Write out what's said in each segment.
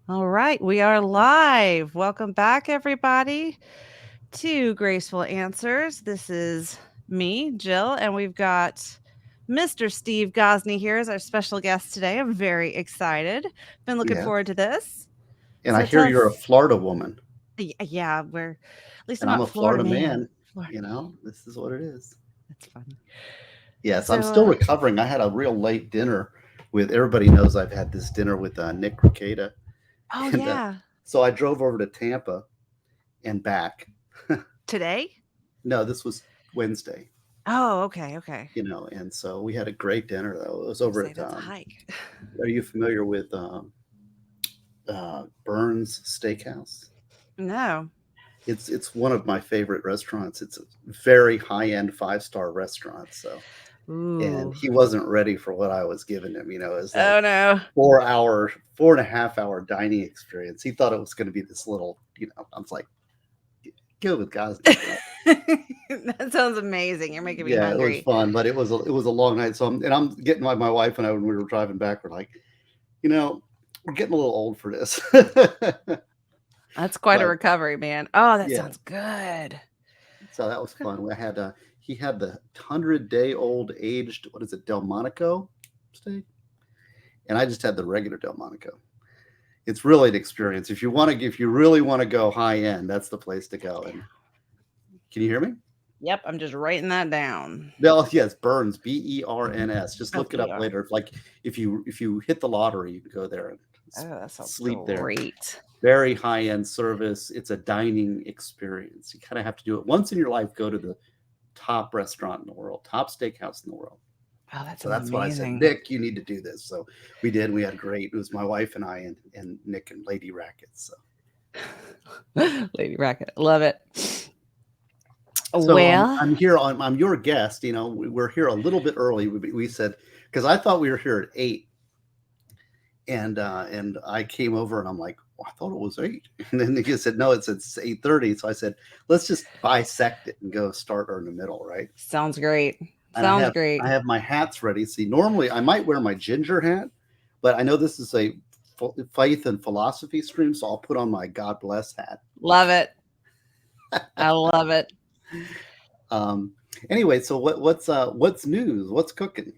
All right, we are live. Welcome back, everybody, to Graceful Answers. This is me, Jill, and we've got Mr. Steve Gosney here as our special guest today. I'm very excited. Been looking Yeah. forward to this. And I So hear tell you're a us, Florida woman yeah, we're at least I'm and I'm not a Florida Florida man. man. Florida man. This is what it is. That's funny. Yes, I'm So, still recovering. I had a real late dinner with everybody knows I've had this dinner with Nick Ricada. oh And yeah, so I drove over to Tampa and back. today. No, this was Wednesday, Oh, okay. and so we had a great dinner though. It was I over say at, that's a hike. are you familiar with Burns Steakhouse? No. It's one of my favorite restaurants. It's a very high end 5-star restaurant. So and Ooh. he wasn't ready for what I was giving him. It was like Oh no. 4.5 hour dining experience. He thought it was going to be this little, I was like, go with Gosney, bro. That sounds amazing. You're making me Yeah, it was hungry. fun, but it was a long night. So I'm getting my wife and I when we were driving back, we're like, you know, we're getting a little old for this. That's quite a But recovery, man. Oh, that yeah, sounds good. so that was fun. We had he had the 100-day-old aged, what is it, Delmonico steak, and I just had the regular Delmonico. It's really an experience. If you really want to go high end, that's the place to go. And can you hear me? Yep, I'm just writing that down. Well, yes, Burns, Berns. Just Oh, look it up BR. later. Like if you hit the lottery, you can go there and Oh, that sounds sleep there. great. Very high end service. It's a dining experience. You kind of have to do it once in your life. Go to the top restaurant in the world, top steakhouse in the world. Oh, that So sounds that's what I said, amazing. Nick, you need to do this. So we did. We had great. It was my wife and I and Nick and Lady Rackets. Lady Racket. Love it. So Well, I'm here on. I'm your guest. We're here a little bit early. We said because I thought we were here at 8, and I came over and I'm like, well, I thought it was 8, and then he said no, it's 8:30. So I said let's just bisect it and go start her in the middle, right? sounds great. And I Sounds have great. I have my hats ready. See, normally I might wear my ginger hat, but I know this is a faith and philosophy stream, so I'll put on my God bless hat. Love it. I love it. Um, anyway, so what's news? What's cooking?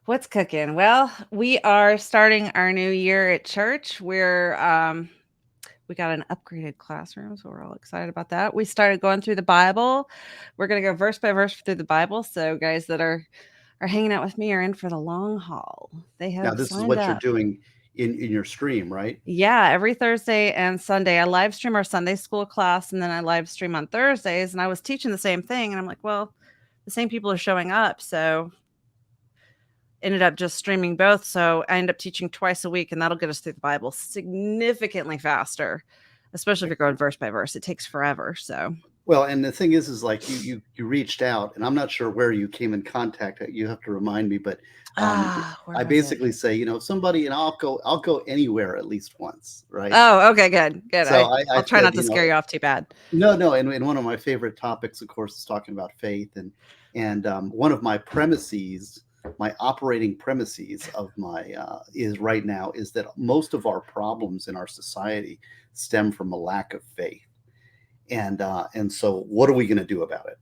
What's cooking? Well, we are starting our new year at church. We got an upgraded classroom, so we're all excited about that. We started going through the Bible. We're going to go verse by verse through the Bible. So guys that are hanging out with me are in for the long haul. They Now have this is signed what you're up. doing in your stream, right? Yeah, every Thursday and Sunday I live stream our Sunday school class and then I live stream on Thursdays and I was teaching the same thing and I'm like, well, the same people are showing up, so ended up just streaming both. So I end up teaching twice a week, and that'll get us through the Bible significantly faster, especially if you're going verse by verse. It takes forever. So, Well, and the thing is like you reached out, and I'm not sure where you came in contact. You have to remind me, but um, where I was it? basically say, somebody, and I'll go anywhere at least once, right? Oh, okay, good, good. So I I'll try said, not to scare you off too bad. no, and one of my favorite topics, of course, is talking about faith, and one of my premises, my operating premises of my is right now is that most of our problems in our society stem from a lack of faith, and so what are we going to do about it?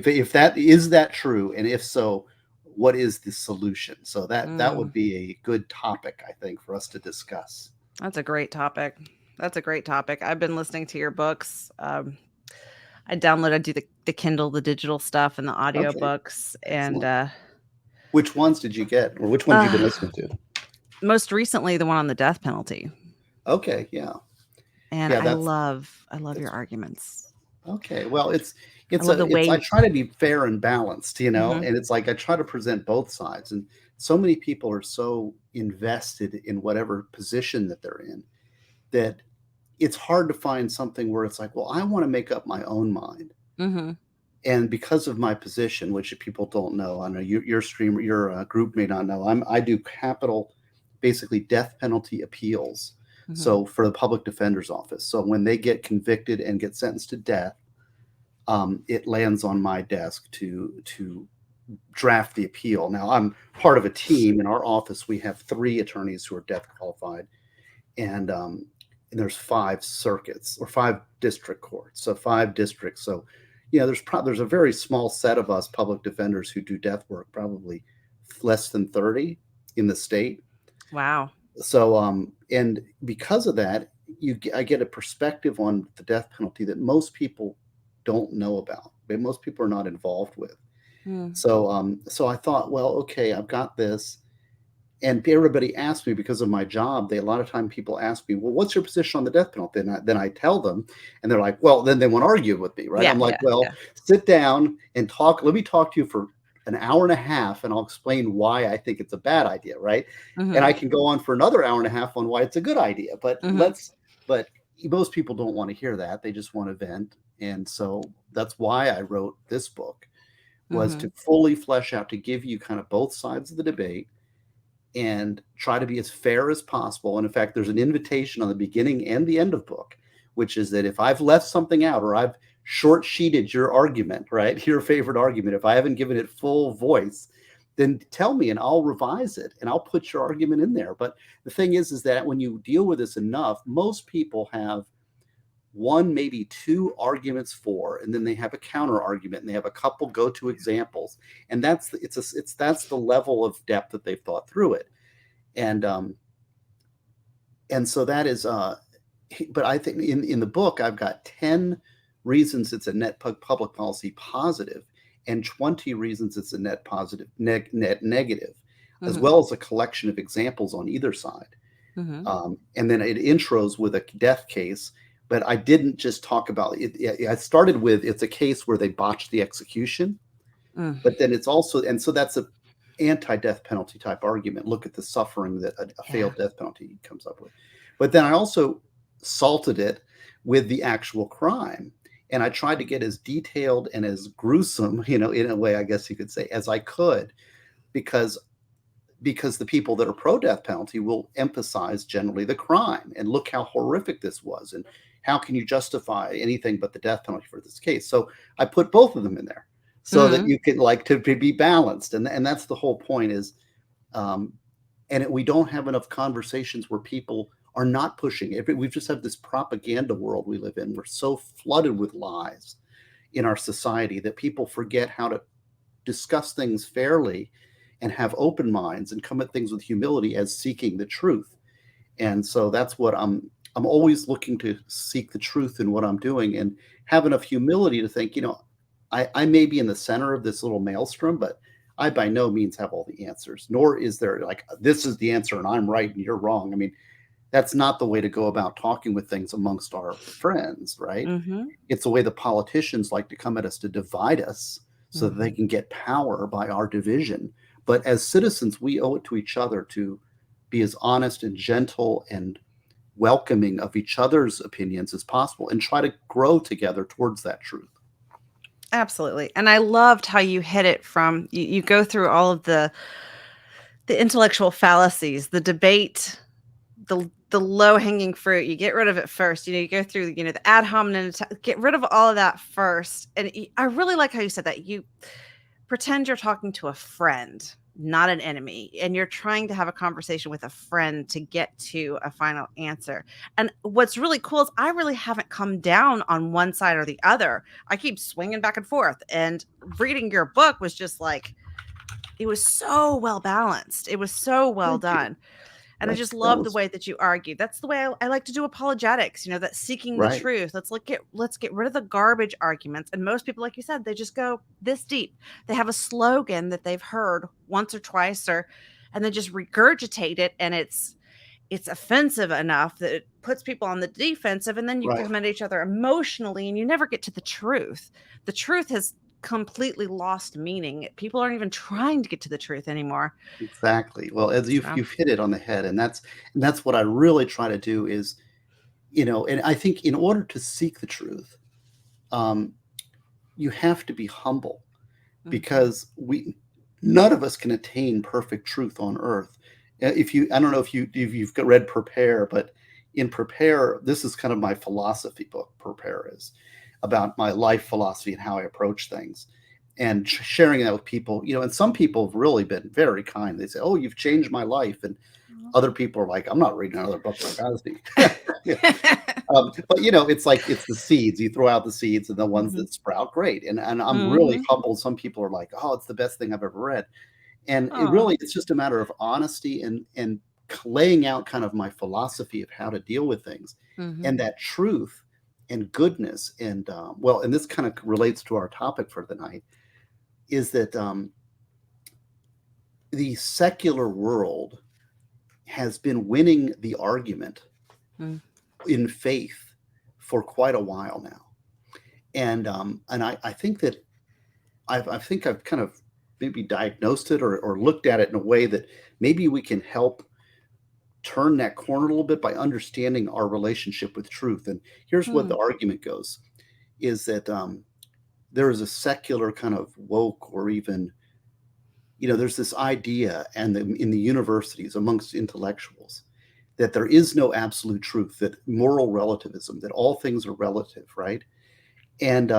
If that is that true, and if so, what is the solution? So that Mm, would be a good topic, I think, for us to discuss. that's a great topic. That's a great topic. I've been listening to your books. I do the Kindle, the digital stuff, and the audio Okay, books, and excellent. Which ones did you get, or which ones have you been uh, listening to? most recently the one on the death penalty. Okay, yeah, And yeah, I love your that's arguments. okay. Well, I love the it's I way. try to be fair and balanced, Mhm. and it's like I try to present both sides. And so many people are so invested in whatever position that they're in that it's hard to find something where it's like, well, I want to make up my own mind. Mhm. And because of my position, which people don't know, I know your streamer, your group may not know, I do capital, basically death penalty appeals. Mhm. So for the public defender's office, so when they get convicted and get sentenced to death, it lands on my desk to draft the appeal. Now I'm part of a team in our office. We have 3 attorneys who are death qualified, and there's 5 circuits or 5 district courts, so 5 districts. So, there's a very small set of us public defenders who do death work, probably less than 30 in the state. Wow. So, and because of that, I get a perspective on the death penalty that most people don't know about, but most people are not involved with. Mm. So I thought, well, okay, I've got this, and everybody asks me because of my job. A lot of time people ask me, well, what's your position on the death penalty? And then I tell them, and they're like, well, then they want to argue with me, right? Yeah, I'm like, yeah, well, yeah. sit down and talk. Let me talk to you for an hour and a half, and I'll explain why I think it's a bad idea, right? And Mm-hmm. I can go on for another hour and a half on why it's a good idea. Mm-hmm. But most people don't want to hear that. They just want to vent. And so that's why I wrote this book, was Mm-hmm. to fully flesh out, to give you kind of both sides of the debate and try to be as fair as possible. And in fact, there's an invitation on the beginning and the end of the book, which is that if I've left something out or I've short sheeted your argument, right, your favorite argument, if I haven't given it full voice, then tell me and I'll revise it and I'll put your argument in there. But the thing is that when you deal with this enough, most people have one, maybe 2 arguments for, and then they have a counter argument, and they have a couple go-to examples, and that's the level of depth that they've thought through it, and so that is. But I think in the book I've got 10 reasons it's a net public policy positive, and 20 reasons it's a net positive net negative, as Mm-hmm. well as a collection of examples on either side. Mm-hmm. And then it intros with a death case. But I didn't just talk about it. I started with, it's a case where they botched the execution, Mm. but then it's also, and so that's a anti-death penalty type argument. Look at the suffering that a Yeah. failed death penalty comes up with. But then I also salted it with the actual crime. And I tried to get as detailed and as gruesome, in a way, I guess you could say, as I could, because the people that are pro death penalty will emphasize generally the crime and look how horrific this was and how can you justify anything but the death penalty for this case. So I put both of them in there so that Mm-hmm. you can to be balanced, and that's the whole point is, um, we don't have enough conversations where people are not pushing it. We just have this propaganda world we live in. We're so flooded with lies in our society that people forget how to discuss things fairly and have open minds and come at things with humility as seeking the truth. And so that's what I'm always looking to seek the truth in what I'm doing and have enough humility to think, I may be in the center of this little maelstrom, but I by no means have all the answers, nor is there like, this is the answer and I'm right and you're wrong. I mean, that's not the way to go about talking with things amongst our friends, right? Mm-hmm. It's the way the politicians like to come at us to divide us so that they Mm-hmm. can get power by our division. But as citizens, we owe it to each other to be as honest and gentle and welcoming of each other's opinions as possible and try to grow together towards that truth. Absolutely. And I loved how you hit it from you go through all of the intellectual fallacies, the debate, the low hanging fruit. You get rid of it first. You go through, the ad hominem attack, get rid of all of that first. And I really like how you said that. You pretend you're talking to a friend, not an enemy, and you're trying to have a conversation with a friend to get to a final answer. And what's really cool is I really haven't come down on one side or the other. I keep swinging back and forth. And reading your book was just like, it was so well balanced. It was so well Thank you. done. And I just That love the was way that you argue. That's the way I like to do apologetics, that seeking the right. truth. Let's get rid of the garbage arguments. And most people, like you said, they just go this deep. They have a slogan that they've heard once or twice, and they just regurgitate it, and it's offensive enough that it puts people on the defensive, and then you Right. come at each other emotionally, and you never get to the truth. The truth has completely lost meaning. People aren't even trying to get to the truth anymore. Exactly. Well, as you've So, you've hit it on the head, and that's what I really try to do is, and I think in order to seek the truth, um, you have to be humble, mhm. because none of us can attain perfect truth on earth. I don't know if you've read Prepare, but in Prepare, this is kind of my philosophy book. Prepare is about my life philosophy and how I approach things, and sharing that with people. And some people have really been very kind. They say, "Oh, you've changed my life," and Other people are like, I'm not reading another book by Gosney. But it's like it's the seeds. You throw out the seeds, and the ones Mhm. that sprout, great. And I'm really Mhm. humbled. Some people are like, oh, it's the best thing I've ever read. And Aw. it's just a matter of honesty and laying out kind of my philosophy of how to deal with things, Mhm. and that truth and goodness. And well, and this kind of relates to our topic for the night, is that the secular world has been winning the argument Mm. in faith for quite a while now. And I think that I think I've kind of maybe diagnosed it, or looked at it in a way that maybe we can help turn that corner a little bit by understanding our relationship with truth. And here's what Mm. the argument goes, is that there is a secular kind of woke, or even, there's this idea, and in the universities amongst intellectuals, that there is no absolute truth, that moral relativism, that all things are relative, right? And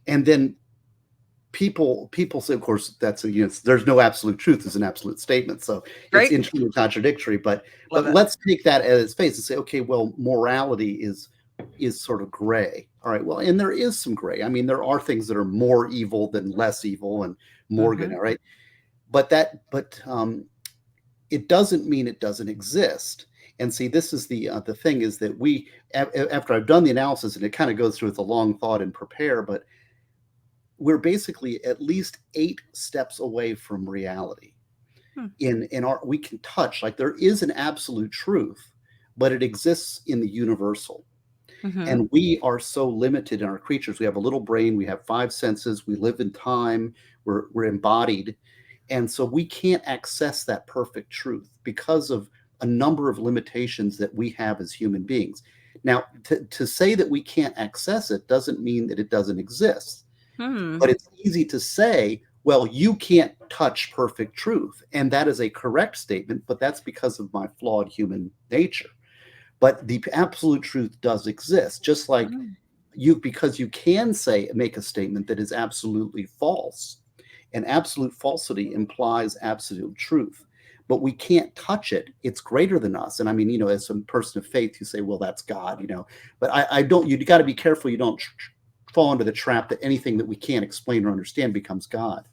and then people say, of course, that's there's no absolute truth is an absolute statement, so it's Right? internally contradictory. But Love it. let's take that at its face and say, okay, well, morality is sort of gray. All right, well, and there is some gray. I mean, there are things that are more evil than less evil, and more good, Mhm. all right? But it doesn't mean it doesn't exist. And see, this is the thing, is that after I've done the analysis, and it kind of goes through with a long thought and prepare, but we're basically at least 8 steps away from reality. Hmm. In our We can touch, like, there is an absolute truth, but it exists in the universal. Mhm. And we are so limited in our creatures. We have a little brain, we have 5 senses, we live in time, we're embodied. And so we can't access that perfect truth because of a number of limitations that we have as human beings. Now, to say that we can't access it doesn't mean that it doesn't exist. Hmm. But it's easy to say, well, you can't touch perfect truth. And that is a correct statement, but that's because of my flawed human nature. But the absolute truth does exist, just like Mm. because you can make a statement that is absolutely false. And absolute falsity implies absolute truth. But we can't touch it. It's greater than us. And I mean, as a person of faith, you say, well, that's God. But I don't, you got to be careful you don't fall into the trap that anything that we can't explain or understand becomes God.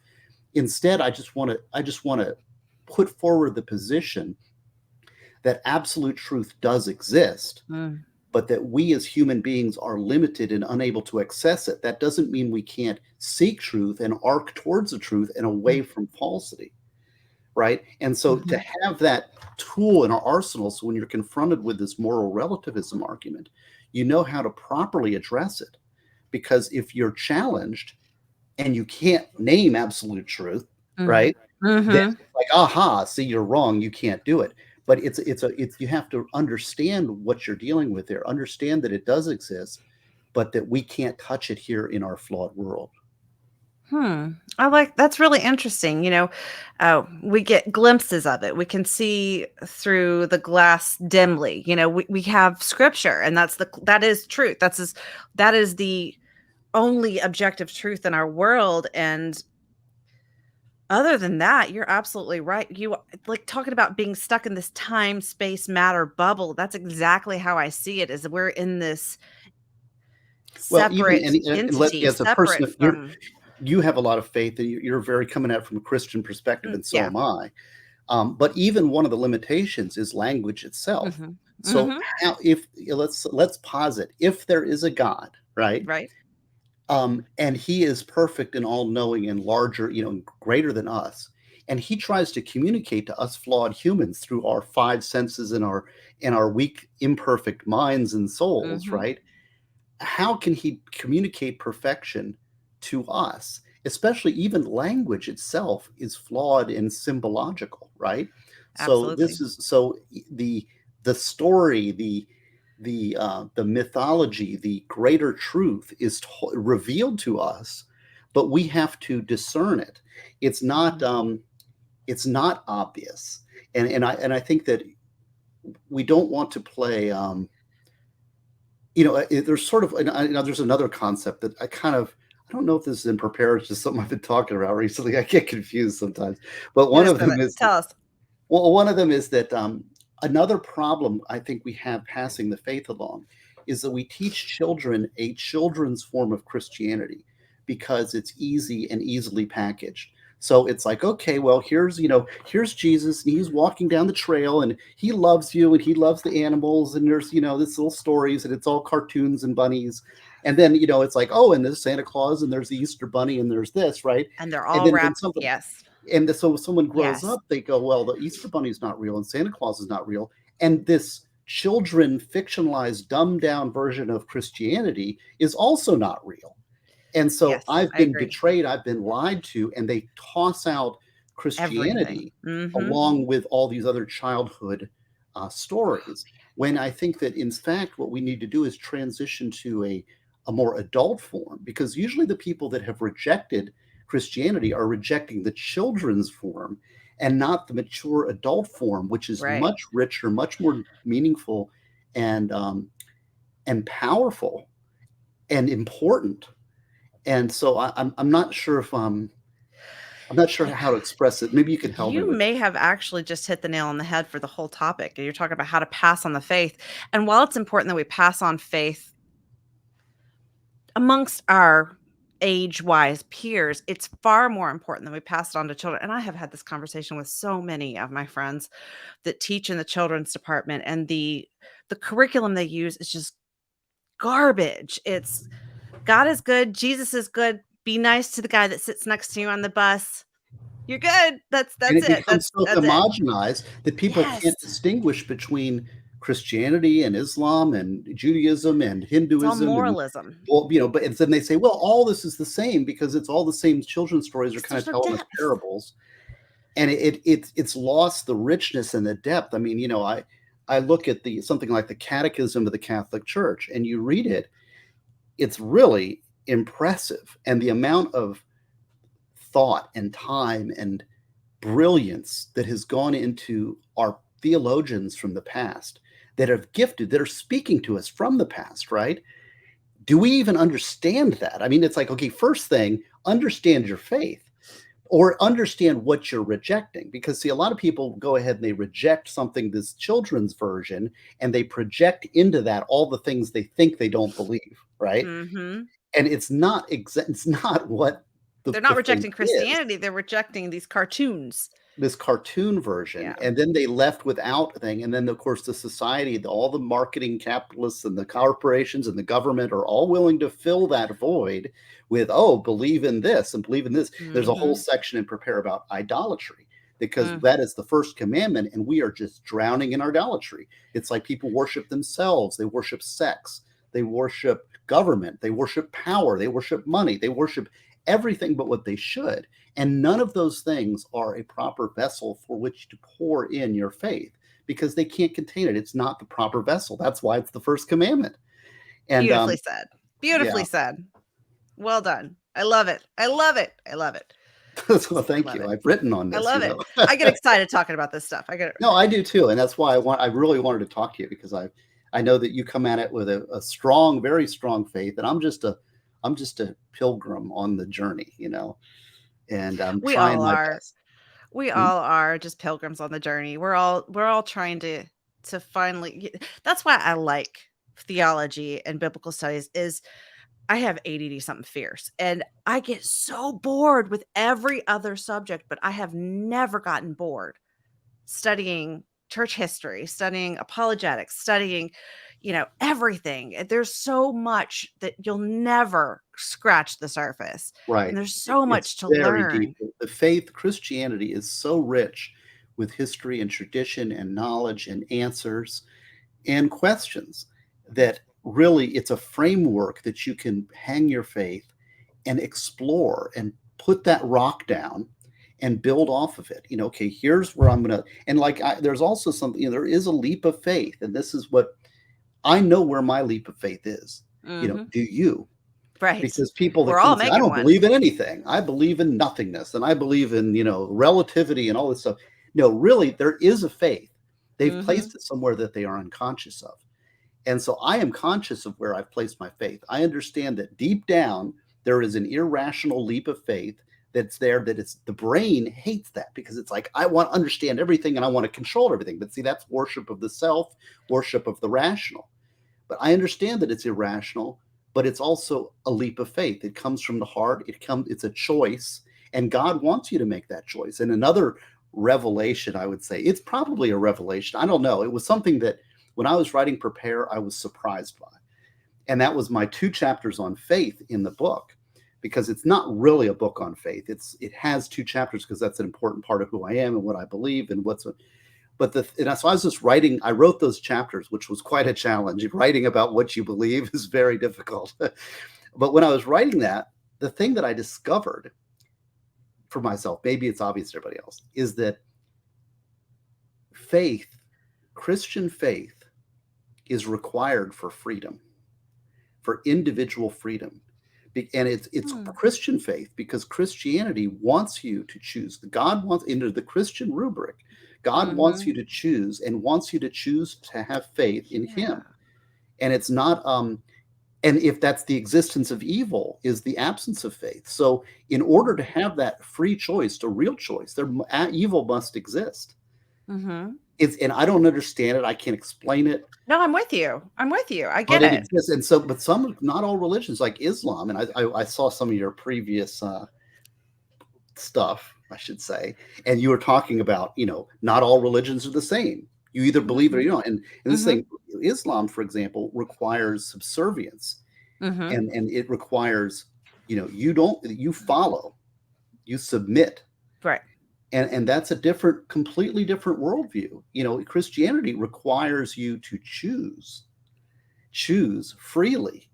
Instead, I just want to put forward the position that absolute truth does exist, Mm. but that we as human beings are limited and unable to access it. That doesn't mean we can't seek truth and arc towards the truth and away Mm. from falsity, right? And so to Mhm. have that tool in our arsenal, so when you're confronted with this moral relativism argument, you know how to properly address it. Because if you're challenged and you can't name absolute truth, Mm. right? Then Mhm. it's like, aha, see, you're wrong. You can't do it. But it's you have to understand what you're dealing with there. Understand that it does exist, but that we can't touch it here in our flawed world. Hmm. I like that's really interesting. We get glimpses of it. We can see through the glass dimly. We have scripture, and that is truth. That is the only objective truth in our world. And other than that, you're absolutely right. You like talking about being stuck in this time, space, matter bubble. That's exactly how I see it. Is we're in this Well, even separate entity, as a person, separate if from. you have a lot of faith, and you're very coming at it from a Christian perspective, and so Yeah. am I. But even one of the limitations is language itself. Hmm. So Hmm. how if let's posit if there is a God, right? Right. And he is perfect and all knowing and larger, greater than us. And he tries to communicate to us flawed humans through our 5 senses and our weak, imperfect minds and souls, Hmm. right? How can he communicate perfection to us? Especially even language itself is flawed and symbological, right? So Absolutely. this is so the story, the mythology, the greater truth is revealed to us, but we have to discern it. It's not Mhm. it's not obvious, and I think that we don't want to play. There's sort of, and there's another concept that I don't know if this is in prepared, it's just something I've been talking about recently. I get confused sometimes, but Hit one us of with them it. is Tell us. Well, one of them is that another problem I think we have passing the faith along is that we teach children a children's form of Christianity because it's easy and easily packaged. So it's like, okay, well, here's Jesus, and he's walking down the trail, and he loves you, and he loves the animals, and there's, this little stories, and it's all cartoons and bunnies. And then, it's like, oh, and there's Santa Claus, and there's the Easter Bunny, and there's this, right? And they're And all then when wrapped. something Yes. and so someone grows Yes. up, they go, well, the Easter Bunny is not real and Santa Claus is not real. And this children fictionalized, dumbed down version of Christianity is also not real. And so Yes, I've I been agree. betrayed, I've been lied to, and they toss out Everything. Christianity Mhm. along with all these other childhood stories. When I think that, in fact, what we need to do is transition to a more adult form, because usually the people that have rejected Christianity are rejecting the children's form and not the mature adult form, which is Right. much richer, much more meaningful, and powerful and important. And so I'm not sure if I'm not sure Yeah. how to express it. Maybe you could help me You with. may have actually just hit the nail on the head for the whole topic. You're talking about how to pass on the faith. And while it's important that we pass on faith amongst our age-wise peers, it's far more important that we pass it on to children. And I have had this conversation with so many of my friends that teach in the children's department, and the curriculum they use is just garbage. It's God is good, Jesus is good, be nice to the guy that sits next to you on the bus. You're good. And That's it it. becomes so That's it. homogenized that people Yes. can't distinguish between Christianity and Islam and Judaism and It's all Hinduism, and moralism. well, but and then they say, well, all this is the same because it's all the same children's stories are 'Cause kind there's of no telling us depth. parables. And it's lost the richness and the depth. I mean, I look at the something like the Catechism of the Catholic Church, and you read it, it's really impressive. And the amount of thought and time and brilliance that has gone into our theologians from the past that have gifted, that are speaking to us from the past, right? Do we even understand that? I mean, it's like, okay, first thing, understand your faith or understand what you're rejecting. Because, see, a lot of people go ahead and they reject something, this children's version, and they project into that all the things they think they don't believe, right? Mhm. And it's not what They're the not faith rejecting is, Christianity, they're rejecting these cartoons. this cartoon version. Yeah. And then they left without a thing. And then, of course, the society, all the marketing capitalists and the corporations and the government are all willing to fill that void with, oh, believe in this and believe in this. There's a whole Mhm. section in Prepare about idolatry, because Mm. that is the first commandment, and we are just drowning in idolatry. It's like people worship themselves, they worship sex, they worship government, they worship power, they worship money, they worship everything but what they should. And none of those things are a proper vessel for which to pour in your faith, because they can't contain it. It's not the proper vessel. That's why it's the first commandment. And Beautifully said. yeah, Beautifully said. Well done. I love it. I love it. I love it. so I thank love you. it. I've written on I this, love it. I get no, excited talking about this stuff. I get it. I do too. And that's why I really wanted to talk to you, because I know that you come at it with a strong, very strong faith. And I'm just a pilgrim on the journey, and I'm We trying all my are. best. We Hmm? all are just pilgrims on the journey. We're all trying to finally that's why I like theology and biblical studies is I have ADD something fierce, and I get so bored with every other subject, but I have never gotten bored studying church history, studying apologetics, studying, everything. There's so much that you'll never scratch the surface, and Right. there's so It's much to very deep. learn. The faith, Christianity, is so rich with history and tradition and knowledge and answers and questions that really it's a framework that you can hang your faith and explore and put that rock down and build off of it. Okay, here's where I'm going to, and like, there's also something, there is a leap of faith. And this is what I know where my leap of faith is. Mhm. Do you? Right. Because people that We're come all and say, I making don't one. believe in anything. I believe in nothingness, and I believe in, relativity and all this stuff. No, really, there is a faith. They've Mhm. placed it somewhere that they are unconscious of. And so I am conscious of where I've placed my faith. I understand that deep down, there is an irrational leap of faith that's there, that it's the brain hates that, because it's like, I want to understand everything and I want to control everything. But see, that's worship of the self, worship of the rational. But I understand that it's irrational, but it's also a leap of faith. It comes from the heart. It's a choice, and God wants you to make that choice. And another revelation, I would say, it's probably a revelation. I don't know. It was something that when I was writing Prepare, I was surprised by. And that was my 2 chapters on faith in the book, because it's not really a book on faith. It has 2 chapters because that's an important part of who I am and what I believe and so I was just writing. I wrote those chapters, which was quite a challenge. Writing about what you believe is very difficult. But when I was writing that, the thing that I discovered for myself, maybe it's obvious to everybody else, is that faith, Christian faith, is required for freedom, for individual freedom. And it's Christian faith, because Christianity wants you to choose. God wants, into the Christian rubric, God wants you to choose, and wants you to choose to have faith in Him. And it's not, and if that's the existence of evil, is the absence of faith. So in order to have that free choice, a real choice, evil must exist. And I don't understand it. I can't explain it. No, I'm with you. I But get it it. exists. And so, but not all religions, like Islam, and I saw some of your previous stuff, I should say, and you were talking about, not all religions are the same. You either believe it or you don't. And this thing, Islam, for example, requires subservience, and it requires, you follow, you submit. Right. And that's completely different worldview. Christianity requires you to choose freely.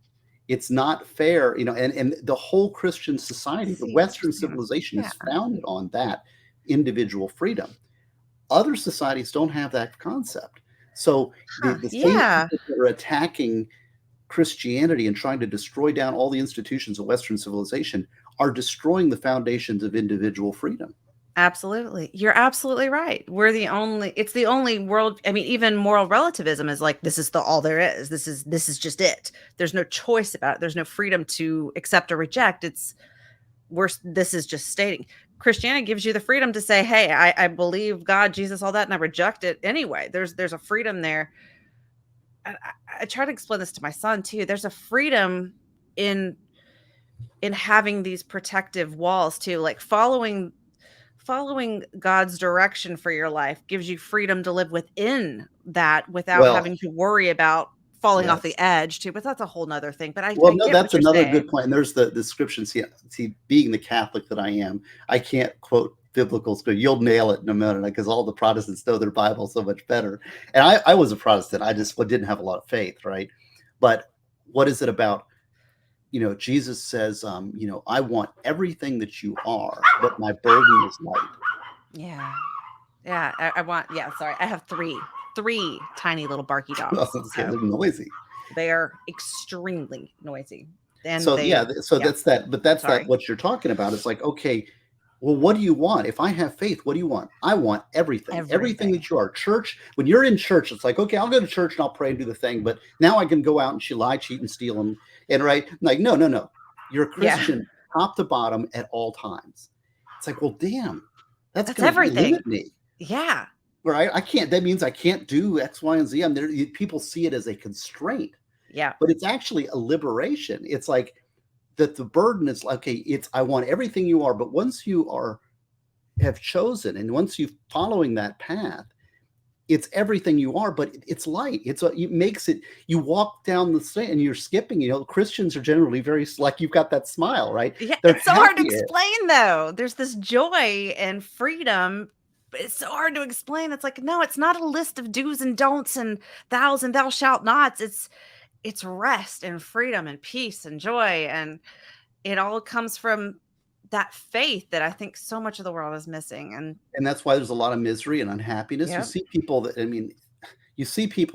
It's not fair, and the whole Christian society, the Western civilization, is founded on that individual freedom. Other societies don't have that concept. So the same people that are attacking Christianity and trying to destroy down all the institutions of Western civilization are destroying the foundations of individual freedom. Absolutely. You're absolutely right. It's the only world. I mean, even moral relativism is like, this is all there is. This is just it. There's no choice about it. There's no freedom to accept or reject. This is just stating. Christianity gives you the freedom to say, hey, I believe God, Jesus, all that, and I reject it anyway. There's a freedom there. I try to explain this to my son too. There's a freedom in having these protective walls too, like following God's direction for your life gives you freedom to live within that without Well, having to worry about falling off yes. the edge too. But that's a whole nother thing. But I No, get what that's you're another saying. good point. And there's the description. See, being the Catholic that I am, I can't quote biblical scripture. You'll nail it in a minute, because all the Protestants know their Bible so much better. And I was a Protestant. I just didn't have a lot of faith, right? But what is it about? Jesus says, I want everything that you are, but my burden is light. Yeah. Yeah. I want, sorry. I have three tiny little barky dogs. Okay, they're noisy. They are extremely noisy. And So that's that. But that's Sorry. that. What you're talking about is like, okay, well, what do you want? If I have faith, what do you want? I want everything that you are. Church, when you're in church, it's like, okay, I'll go to church and I'll pray and do the thing, but now I can go out and lie, cheat, and steal them. And right, like, no, you're a Christian top to bottom at all times. It's like, well, damn, that's going to limit me. Yeah. Where I can't. That means I can't do X, Y, and Z. I'm there. People see it as a constraint. Yeah. But it's actually a liberation. It's like that the burden is like, okay, I want everything you are, but once you have chosen, and once you're following that path, it's everything you are, but it's light. It makes it, you walk down the street and you're skipping, Christians are generally very, like, you've got that smile, right? Yeah. It's so hard to explain though. There's this joy and freedom, but it's so hard to explain. It's like, no, it's not a list of do's and don'ts and thous and thou shalt nots. It's rest and freedom and peace and joy. And it all comes from that faith that I think so much of the world is missing. And that's why there's a lot of misery and unhappiness. You see people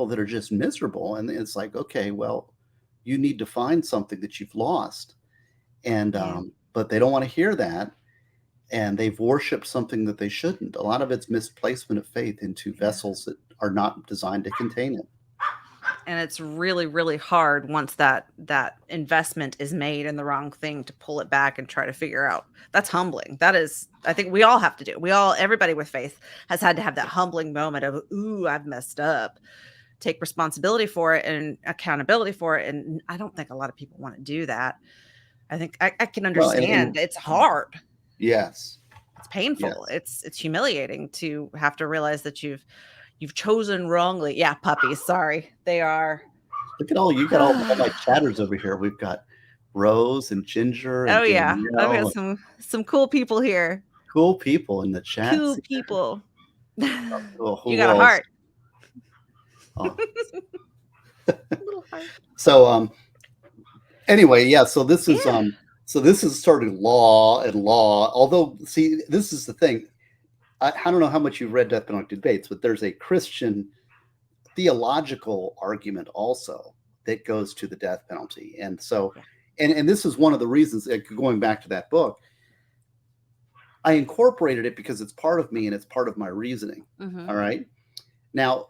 that are just miserable, and it's like, okay, well, you need to find something that you've lost. And, but they don't want to hear that. And they've worshiped something that they shouldn't. A lot of it's misplacement of faith into vessels that are not designed to contain it. And it's really, really hard once that investment is made in the wrong thing to pull it back and try to figure out. That's humbling. That is, I think we all have to do. Everybody with faith has had to have that humbling moment of, ooh, I've messed up. Take responsibility for it and accountability for it. And I don't think a lot of people want to do that. I think I can Well, understand. It's hard. yes, It's painful. yes. It's humiliating to have to realize that you've chosen wrongly. Yeah, puppies. Sorry, they are. Look at all you got all my chatters over here. We've got Rose and Ginger Oh and yeah, I've got Danielle. some cool people here. Cool people in the chat. Cool See that? people. Oh, You who got a else? heart. Oh. Little heart. So anyway, yeah. So this is Yeah. starting law and law. Although, see, this is the thing. I don't know how much you've read Death Penalty Debates, but there's a Christian theological argument also that goes to the death penalty. And so, and this is one of the reasons, going back to that book, I incorporated it because it's part of me and it's part of my reasoning. Mm-hmm. All right. Now,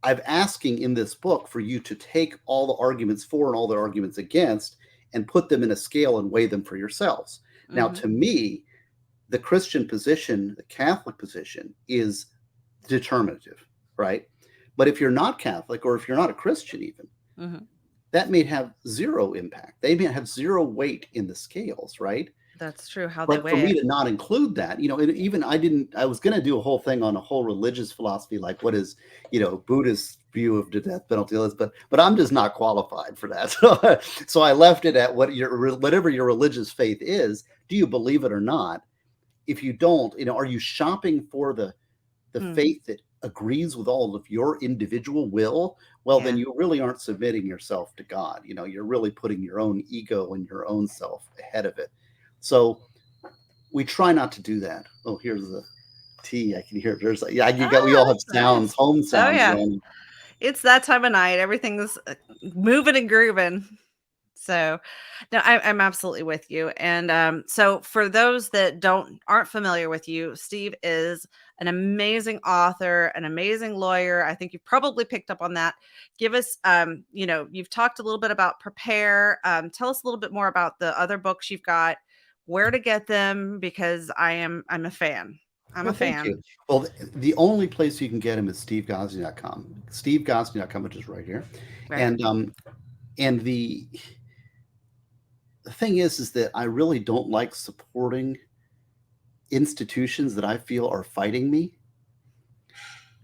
I'm asking in this book for you to take all the arguments for and all the arguments against and put them in a scale and weigh them for yourselves. Mm-hmm. Now, to me, the Christian position, the Catholic position, is determinative, right? But if you're not Catholic, or if you're not a Christian even, mm-hmm. that may have zero impact. They may have zero weight in the scales, right? That's true. How but they weigh for me it. to not include that, even I was going to do a whole thing on a whole religious philosophy, like what is, Buddhist view of the death penalty is, but I'm just not qualified for that. So I left it at whatever your religious faith is. Do you believe it or not? If you don't, are you shopping for the faith that agrees with all of your individual will? Well, then you really aren't submitting yourself to God. You're really putting your own ego and your own self ahead of it. So we try not to do that. Oh, here's the tea. I can hear it. There's we all have sounds, home sounds. Oh yeah. Going. It's that time of night. Everything's moving and grooving. So no, I'm absolutely with you. And so for those that aren't familiar with you, Steve is an amazing author, an amazing lawyer. I think you've probably picked up on that. Give us, you've talked a little bit about Prepare. Tell us a little bit more about the other books you've got, where to get them, because I'm a fan. I'm a fan. Thank you. Well, the only place you can get them is stevegosney.com. Stevegosney.com, which is right here. Right. And the thing is that I really don't like supporting institutions that I feel are fighting me.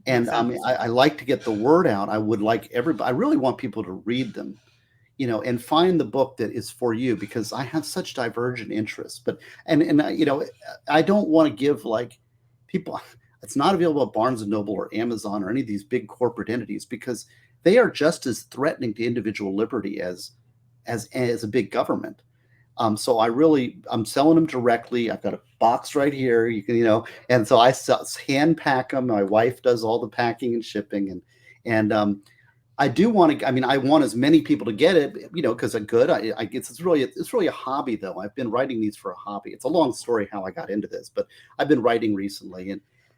And I like to get the word out. I would like I really want people to read them, and find the book that is for you, because I have such divergent interests. But, and I don't want to give people, it's not available at Barnes and Noble or Amazon or any of these big corporate entities, because they are just as threatening to individual liberty as a big government. So I'm selling them directly. I've got a box right here. You can, and so I hand pack them. My wife does all the packing and shipping, and I do want to. I mean, I want as many people to get it, because it's really a hobby, though. I've been writing these for a hobby. It's a long story how I got into this, but I've been writing recently,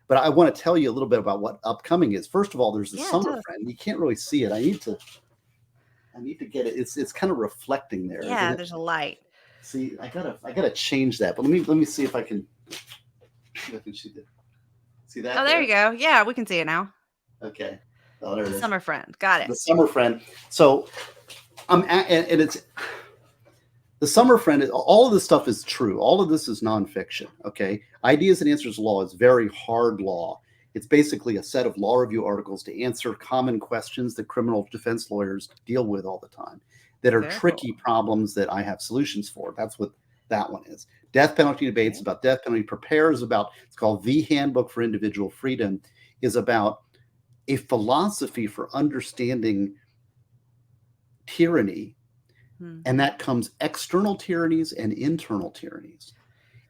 but I want to tell you a little bit about what upcoming is. First of all, there's the Summer Friend. You can't really see it. I need to get it. It's kind of reflecting there. Yeah, there's a light. See, I gotta change that. But let me see if I can see that. Oh, there you go. Yeah, we can see it now. Okay. Oh, there it is. Summer Friend. Got it. The Summer Friend. So and it's the Summer Friend. All of this stuff is true. All of this is nonfiction. Okay. Ideas and Answers Law is very hard law. It's basically a set of law review articles to answer common questions that criminal defense lawyers deal with all the time, that are tricky problems that I have solutions for. That's what that one is. Death Penalty Debates about death penalty. Prepare is about, it's called The Handbook for Individual Freedom, is about a philosophy for understanding tyranny. And that comes external tyrannies and internal tyrannies,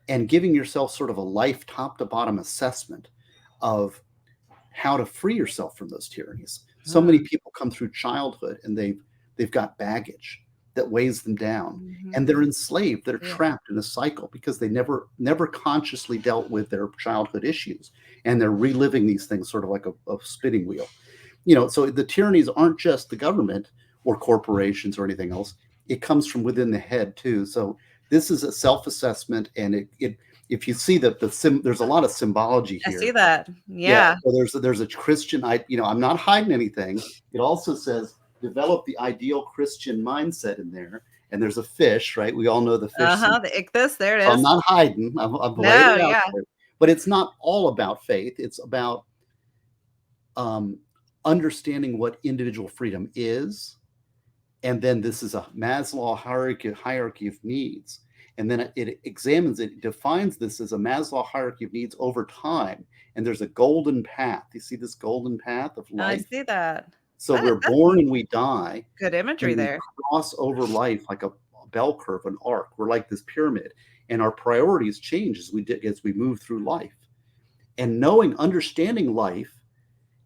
and giving yourself sort of a life top to bottom assessment of how to free yourself from those tyrannies. So many people come through childhood and they've got baggage that weighs them down, and they're enslaved, they're trapped in a cycle because they never consciously dealt with their childhood issues, and they're reliving these things sort of like a spinning wheel. so the tyrannies aren't just the government or corporations or anything else. It comes from within the head too. So this is a self-assessment, and it if you see that there's a lot of symbology I see here. that. Yeah, Yeah. so there's a Christian, I'm not hiding anything. It also says develop the ideal Christian mindset in there, and there's a fish, right? We all know the fish symbol. Uh-huh. The ichthus. There it So I'm is. not hiding. I'm laying No, it out yeah. there. But it's not all about faith. It's about um, understanding what individual freedom is, and then this is a Maslow hierarchy of needs. And then it examines it, defines this as a Maslow hierarchy of needs over time. And there's a golden path. You see this golden path of I life? see that. So That's we're born and we die, good imagery and we there. cross over life like a bell curve, an arc. We're like this pyramid, and our priorities change as we move through life. And understanding life,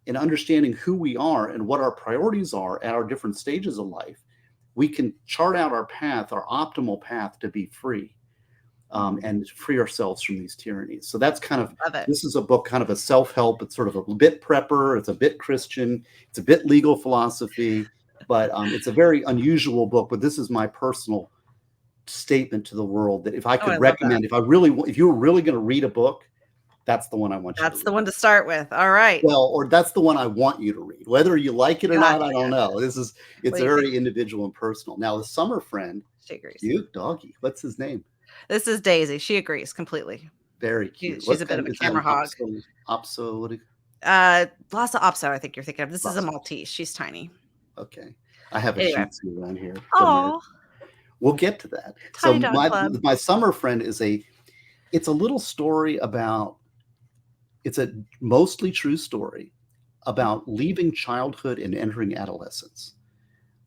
and understanding who we are and what our priorities are at our different stages of life, we can chart out our path, our optimal path to be free, and free ourselves from these tyrannies. So that's Love it. this is a book, kind of a self-help. It's sort of a bit prepper. It's a bit Christian. It's a bit legal philosophy, but it's a very unusual book. But this is my personal statement to the world that if I Oh, I could love that. recommend, if you were really going to read a book, that's the one I want you to That's read. the one to start with. All right. Well, or that's the one I want you to read. Whether you like it or not, I don't Gotcha. know. It's Well, very individual and personal. Now, the summer friend, she agrees. cute doggy. What's his name? This is Daisy. She agrees completely. Very cute. She's What's a bit of a is that camera an hog. opso? What Lhasa Apso, I think you're thinking of. This is a Lhasa. Maltese. She's tiny. Okay. I have a Anyway. Shih Tzu around here. Oh, We'll get to that. So tiny dog club. my summer friend it's a little story about, it's a mostly true story about leaving childhood and entering adolescence.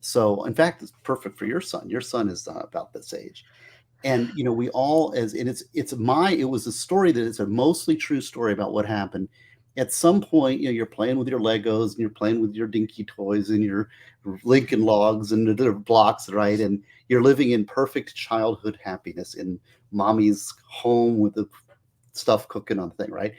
So, in fact, it's perfect for your son. Your son is about this age, and we all and it was a story that is a mostly true story about what happened. At some point, you're playing with your Legos and you're playing with your dinky toys and your Lincoln Logs and the blocks, right? And you're living in perfect childhood happiness in mommy's home with the stuff cooking on the thing, right?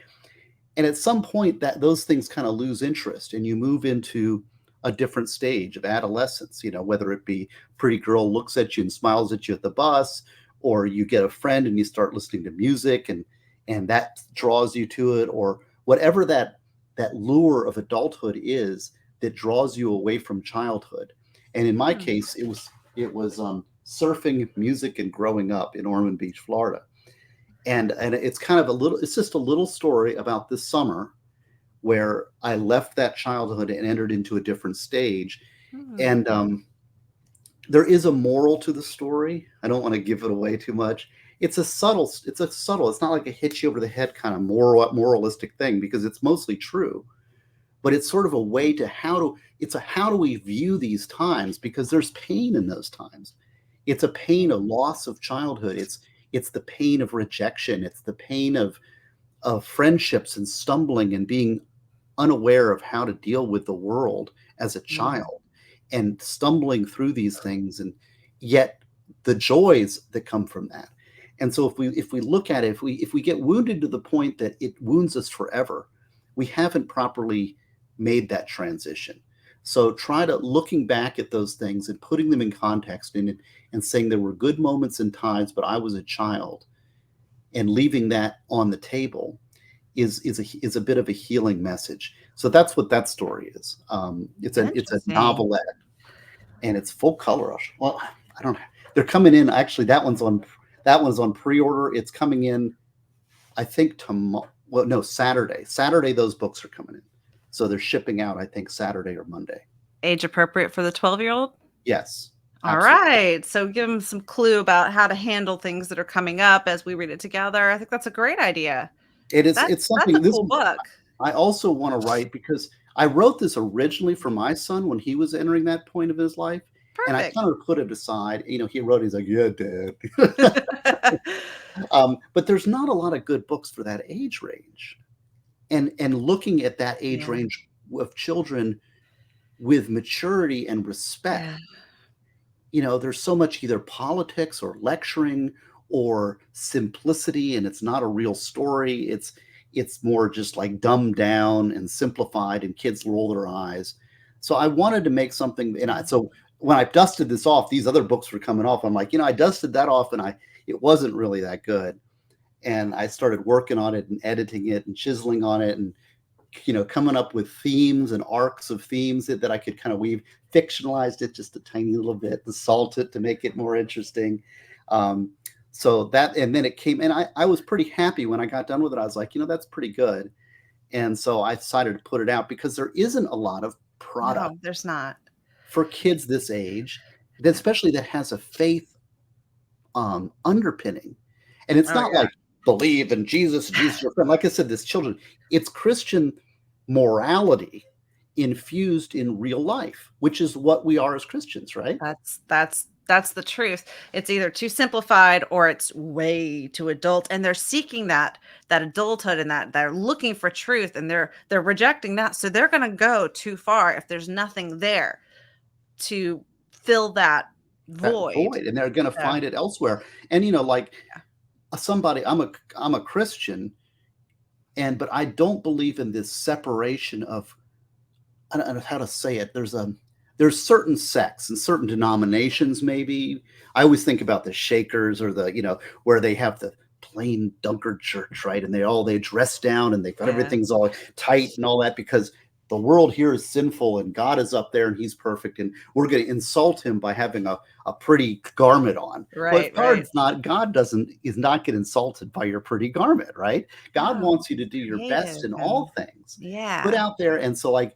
And at some point that those things kind of lose interest and you move into a different stage of adolescence, whether it be pretty girl looks at you and smiles at you at the bus, or you get a friend and you start listening to music and that draws you to it, or whatever that lure of adulthood is that draws you away from childhood. And in my case, it was surfing, music, and growing up in Ormond Beach, Florida. And it's it's just a little story about this summer where I left that childhood and entered into a different stage. And there is a moral to the story. I don't want to give it away too much. It's not like a hit you over the head kind of moralistic thing, because it's mostly true. But it's sort of a way to how do we view these times, because there's pain in those times. It's a pain of loss of childhood. It's the pain of rejection. It's the pain of friendships and stumbling and being unaware of how to deal with the world as a child and stumbling through these things, and yet the joys that come from that. And so if we look at it, if we get wounded to the point that it wounds us forever, we haven't properly made that transition. So try to looking back at those things and putting them in context and saying there were good moments and times, but I was a child, and leaving that on the table is a bit of a healing message. So that's what that story is. It's a novelette, and it's full color. Well, I don't. They're coming in. Actually, that one's on pre-order. It's coming in, I think tomorrow. Well, no, Saturday. Saturday, those books are coming in. So they're shipping out, I think, Saturday or Monday. Age appropriate for the 12-year-old? Yes. All right. So give them some clue about how to handle things that are coming up as we read it together. I think that's a great idea. It's something. That's a cool book. I also want to write, because I wrote this originally for my son when he was entering that point of his life. Perfect. And I kind of put it aside. He wrote, he's like, yeah, Dad. But there's not a lot of good books for that age range. And looking at that age range of children with maturity and respect, there's so much either politics or lecturing or simplicity, and it's not a real story. It's more just like dumbed down and simplified, and kids roll their eyes. So I wanted to make something, so when I dusted this off, these other books were coming off. I'm like, I dusted that off, and it wasn't really that good. And I started working on it and editing it and chiseling on it, and coming up with themes and arcs of themes that I could kind of weave. Fictionalized it just a tiny little bit, and salt it to make it more interesting. So that, and then it came, and I was pretty happy when I got done with it. I was like, that's pretty good. And so I decided to put it out because there isn't a lot of product No, there's not. for kids this age, especially that has a faith underpinning. And it's not like believe in Jesus, Jesus your friend. Like I said, this children, it's Christian morality infused in real life, which is what we are as Christians, right? That's the truth. It's either too simplified or it's way too adult, and they're seeking that adulthood, and that they're looking for truth, and they're rejecting that. So they're going to go too far if there's nothing there to fill that void. And they're going to find it elsewhere. And like somebody, I'm a Christian, but I don't believe in this separation of, I don't know how to say it. There's certain sects and certain denominations. Maybe I always think about the Shakers, or the where they have the plain Dunkard church, right? And they dress down, and they've got everything's all tight and all that, because the world here is sinful and God is up there and he's perfect, and we're going to insult him by having a pretty garment on. Right. But it's not. God is not get insulted by your pretty garment, right? God wants you to do your best in all things. Yeah. Put out there. And so, like,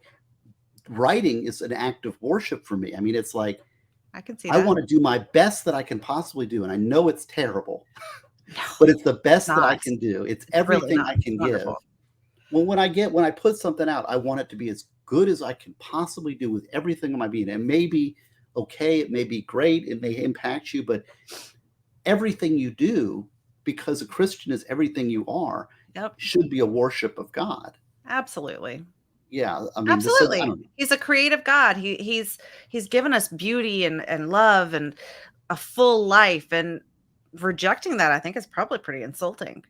writing is an act of worship for me. I mean, it's like, I can see I want to do my best that I can possibly do. And I know it's terrible, but it's the best that I can do. It's everything I can give. Well, when I put something out, I want it to be as good as I can possibly do with everything in my being. It may be okay, it may be great, it may impact you, but everything you do, because a Christian is everything you are, should be a worship of God. Absolutely. Yeah, I mean, absolutely. He's a creative God. He's given us beauty and love and a full life, and rejecting that, I think, is probably pretty insulting.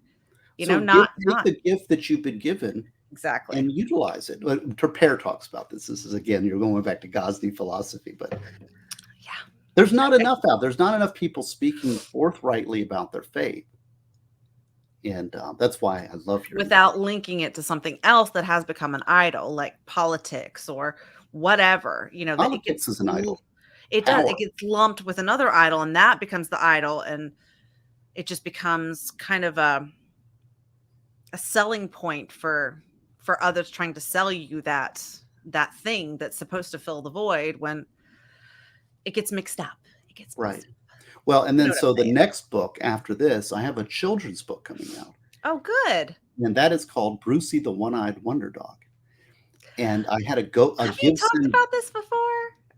Take the gift that you've been given, exactly, and utilize it. Prepare talks about this. This is, again, you're going back to Gosney philosophy, but there's not enough out. There's not enough people speaking forthrightly about their faith. And that's why I love your without linking it to something else that has become an idol, like politics or whatever. Politics is an idol. It does. It gets lumped with another idol, and that becomes the idol, and it just becomes kind of a selling point for others trying to sell you that thing that's supposed to fill the void, when it gets mixed up. It gets right. mixed up. Well, and then the next book after this, I have a children's book coming out. Oh, good. And that is called Brucey the One-Eyed Wonder Dog. And I had Have you talked about this before?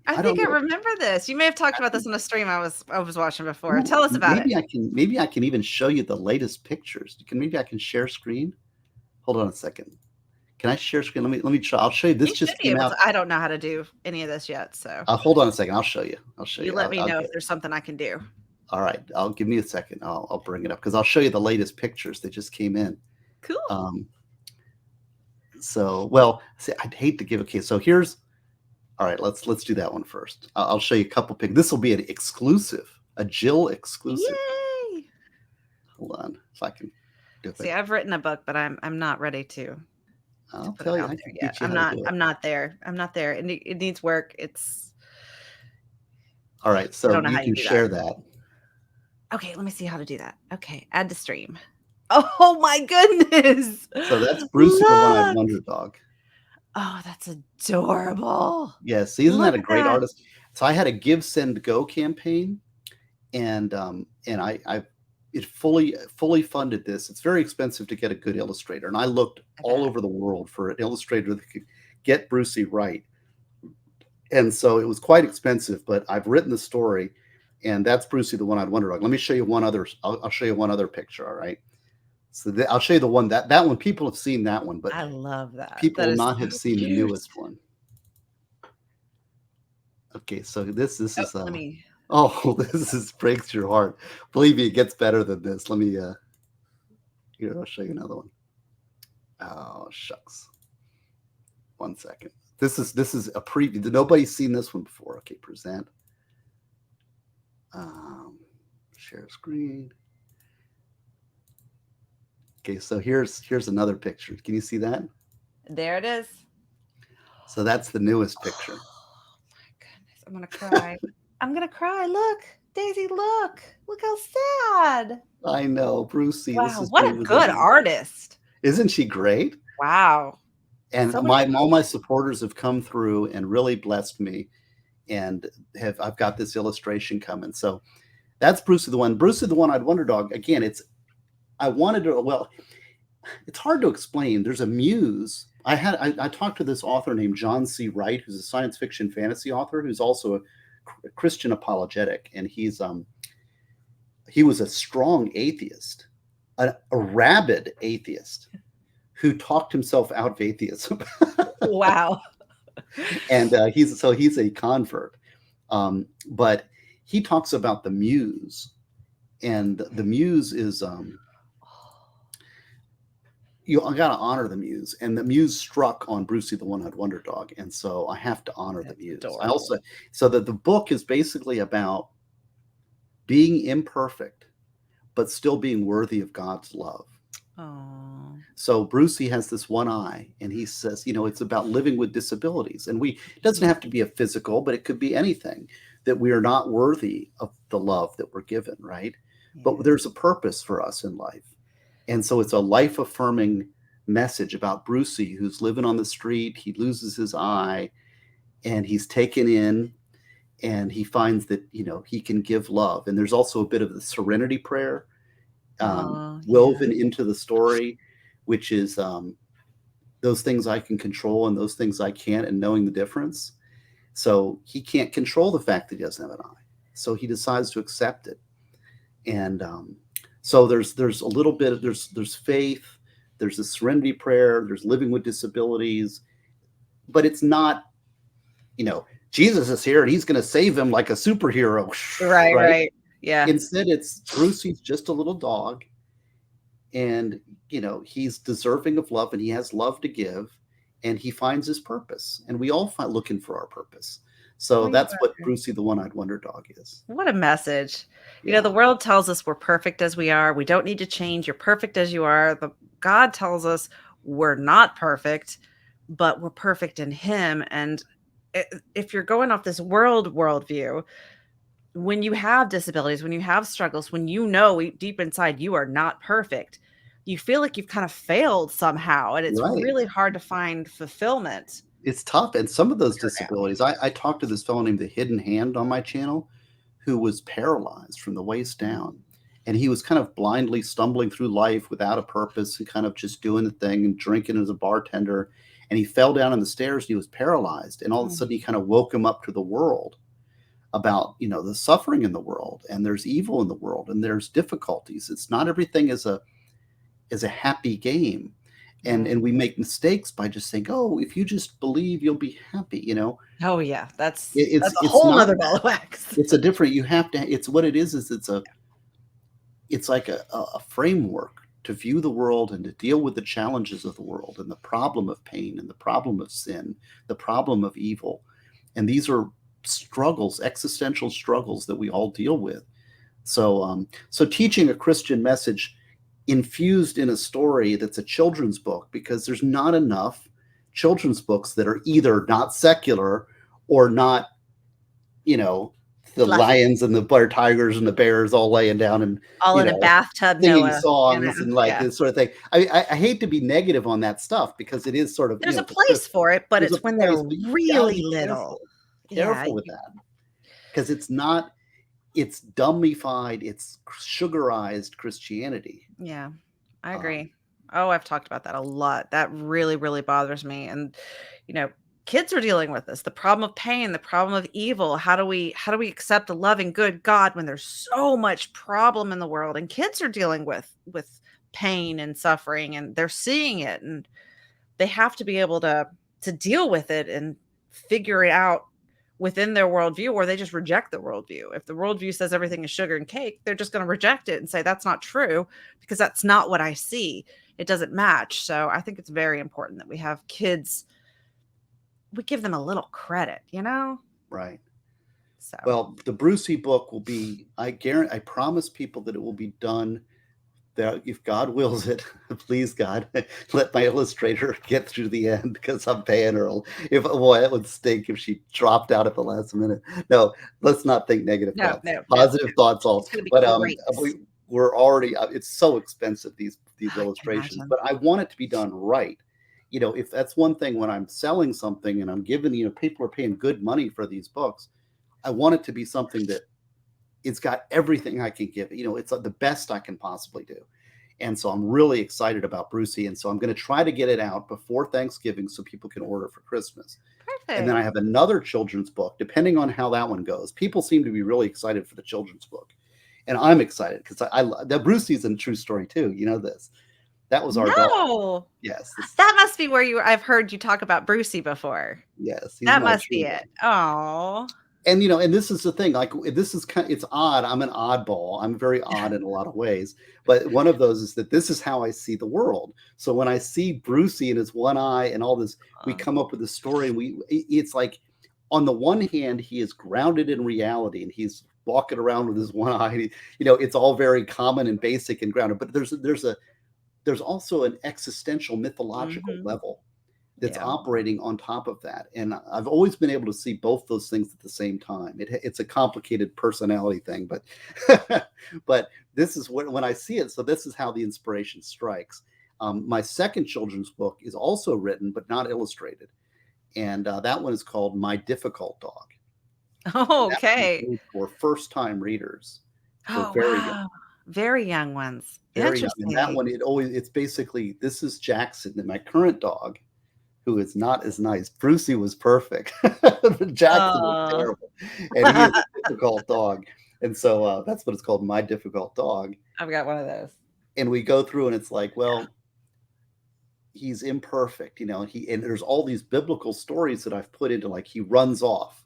I think I remember this. You may have talked about this on a stream I was watching before. Tell us about it. Maybe I can even show you the latest pictures. Maybe I can share screen. Hold on a second. Can I share screen? Let me try. I'll show you. This just came out. I don't know how to do any of this yet, so. Hold on a second. I'll show you. You let me know if there's something I can do. All right. Give me a second. I'll bring it up, because I'll show you the latest pictures that just came in. Cool. I'd hate to give. Okay, so here's. All right, let's do that one first. I'll show you a couple pictures. This will be an exclusive, a Jill exclusive. Yay! Hold on, if I can do it. See, I've written a book, but I'm not ready to. I'll tell you. I'm not there. I'm not there. It needs work. It's. All right, so you can share that. Okay, let me see how to do that. Okay, add to stream. Oh my goodness! So that's Brucey the One-Eyed Wonder Dog. Oh, that's adorable. Yes, isn't that a great artist? So I had a Give, Send, Go campaign, and it fully funded this. It's very expensive to get a good illustrator, and I looked all over the world for an illustrator that could get Brucey right. And so it was quite expensive, but I've written the story, and that's Brucey the One-Eyed Wonder Dog. Let me show you one other. I'll show you one other picture. All right. So I'll show you the one that one. People have seen that one, but I love that. People will not have seen the newest one. Okay, so this is. This breaks your heart. Believe me, it gets better than this. Let me. Here, I'll show you another one. Oh shucks. 1 second. This is a preview. Nobody's seen this one before. Okay, present. Share screen. Okay, so here's another picture. Can you see that? There it is. So that's the newest picture. Oh my goodness. I'm gonna cry. I'm gonna cry. Look, Daisy, look. Look how sad. I know, Brucey. This Wow, is what me a with good little. artist. Isn't she great? Wow. And So many all my supporters have come through and really blessed me, and I've got this illustration coming. So that's Brucey the One. Brucey the One-Eyed Wonder Dog. Again, it's hard to explain. There's a muse. I talked to this author named John C. Wright, who's a science fiction fantasy author, who's also a Christian apologetic, and he was a strong atheist, a rabid atheist who talked himself out of atheism. wow. And he's a convert. But he talks about the muse, and the muse is you got to honor the muse, and the muse struck on Brucey the One-Eyed Wonder Dog, and so I have to honor the muse. Adorable. I also so that the book is basically about being imperfect, but still being worthy of God's love. Oh. So Brucey has this one eye, and he says, it's about living with disabilities, and it doesn't have to be a physical, but it could be anything, that we are not worthy of the love that we're given, right? Yeah. But there's a purpose for us in life. And so it's a life-affirming message about Brucey, who's living on the street. He loses his eye, and he's taken in, and he finds that, he can give love. And there's also a bit of the serenity prayer woven into the story, which is those things I can control and those things I can't, and knowing the difference. So he can't control the fact that he doesn't have an eye. So he decides to accept it. And so there's a little bit, there's faith, there's a serenity prayer, there's living with disabilities, but it's not, Jesus is here and he's going to save him like a superhero. Right. Yeah. Instead, it's Brucey's just a little dog, and he's deserving of love, and he has love to give, and he finds his purpose, and we all find looking for our purpose. So that's what Brucey the One-Eyed Wonder Dog is. What a message. Yeah. The world tells us we're perfect as we are. We don't need to change. You're perfect as you are. God tells us we're not perfect, but we're perfect in him. And if you're going off this worldview, when you have disabilities, when you have struggles, when deep inside you are not perfect, you feel like you've kind of failed somehow. And it's really hard to find fulfillment. It's tough. And some of those disabilities, I talked to this fellow named The Hidden Hand on my channel, who was paralyzed from the waist down. And he was kind of blindly stumbling through life without a purpose and kind of just doing the thing and drinking as a bartender. And he fell down on the stairs and he was paralyzed. And all of a sudden he kind of woke him up to the world, about, the suffering in the world, and there's evil in the world, and there's difficulties. It's not everything is a happy game. And we make mistakes by just saying, oh, if you just believe, you'll be happy, Oh yeah. That's a whole other ball of wax. It's a different, it's what it is it's like a framework to view the world and to deal with the challenges of the world, and the problem of pain, and the problem of sin, the problem of evil. And these are struggles, existential struggles that we all deal with. So teaching a Christian message infused in a story that's a children's book, because there's not enough children's books that are either not secular or not, the lions and the tigers and the bears all laying down and all in a bathtub, singing songs and this sort of thing. I hate to be negative on that stuff, because it is sort of, there's a place for it, but it's when they're really little. Careful with that, because it's dumbified, it's sugarized Christianity. Yeah, I agree. I've talked about that a lot. That really, really bothers me. And, kids are dealing with this, the problem of pain, the problem of evil. How do we accept a loving, good God when there's so much problem in the world? And kids are dealing with pain and suffering, and they're seeing it, and they have to be able to deal with it and figure it out within their worldview, or they just reject the worldview. If the worldview says everything is sugar and cake, they're just going to reject it and say, that's not true, because that's not what I see. It doesn't match. So I think it's very important that we have kids we give them a little credit, you know? Right. So, Well, the Brucey book will be, I promise people that it will be done, that if God wills it, please God, let my illustrator get through the end, because I'm paying her. If, boy, it would stink if she dropped out at the last minute. No, let's not think negative no, thoughts. no, no. Positive thoughts all. It's going to be But great. we're already, it's so expensive, these I can illustrations, imagine. but I want it to be done right. If that's one thing, when I'm selling something and I'm giving, people are paying good money for these books, I want it to be something that it's got everything I can give. It's the best I can possibly do. And so I'm really excited about Brucey. And so I'm going to try to get it out before Thanksgiving so people can order for Christmas. And then I Perfect. have another children's book, depending on how that one goes. People seem to be really excited for the children's book. And I'm excited because that Brucey's a true story too. You know this. That was our dog. No. Yes. That must be where I've heard you talk about Brucey before. Yes. He's That my must be true it. dog. Oh. And and this is the thing, like, this is it's odd. I'm an oddball. I'm very odd in a lot of ways, but one of those is that this is how I see the world. So when I see Brucey and his one eye and all this, we come up with a story, and it's like, on the one hand, he is grounded in reality and he's walking around with his one eye. It's all very common and basic and grounded, but there's also an existential mythological Mhm. level that's Yeah. operating on top of that. And I've always been able to see both those things at the same time. It's a complicated personality thing, but but this is when I see it. So this is how the inspiration strikes. My second children's book is also written but not illustrated, and that one is called My Difficult Dog. And Oh, that one is okay. made for first time readers, for Oh, very young. wow. Very young ones. Very young. And that Interesting. one, it's basically, this is Jackson, and my current dog, who is not as nice. Brucey was perfect. Jackson was Oh. terrible. And he is a difficult dog. And so that's what it's called, My Difficult Dog. I've got one of those. And we go through and it's like, well, he's imperfect, and there's all these biblical stories that I've put into, like, he runs off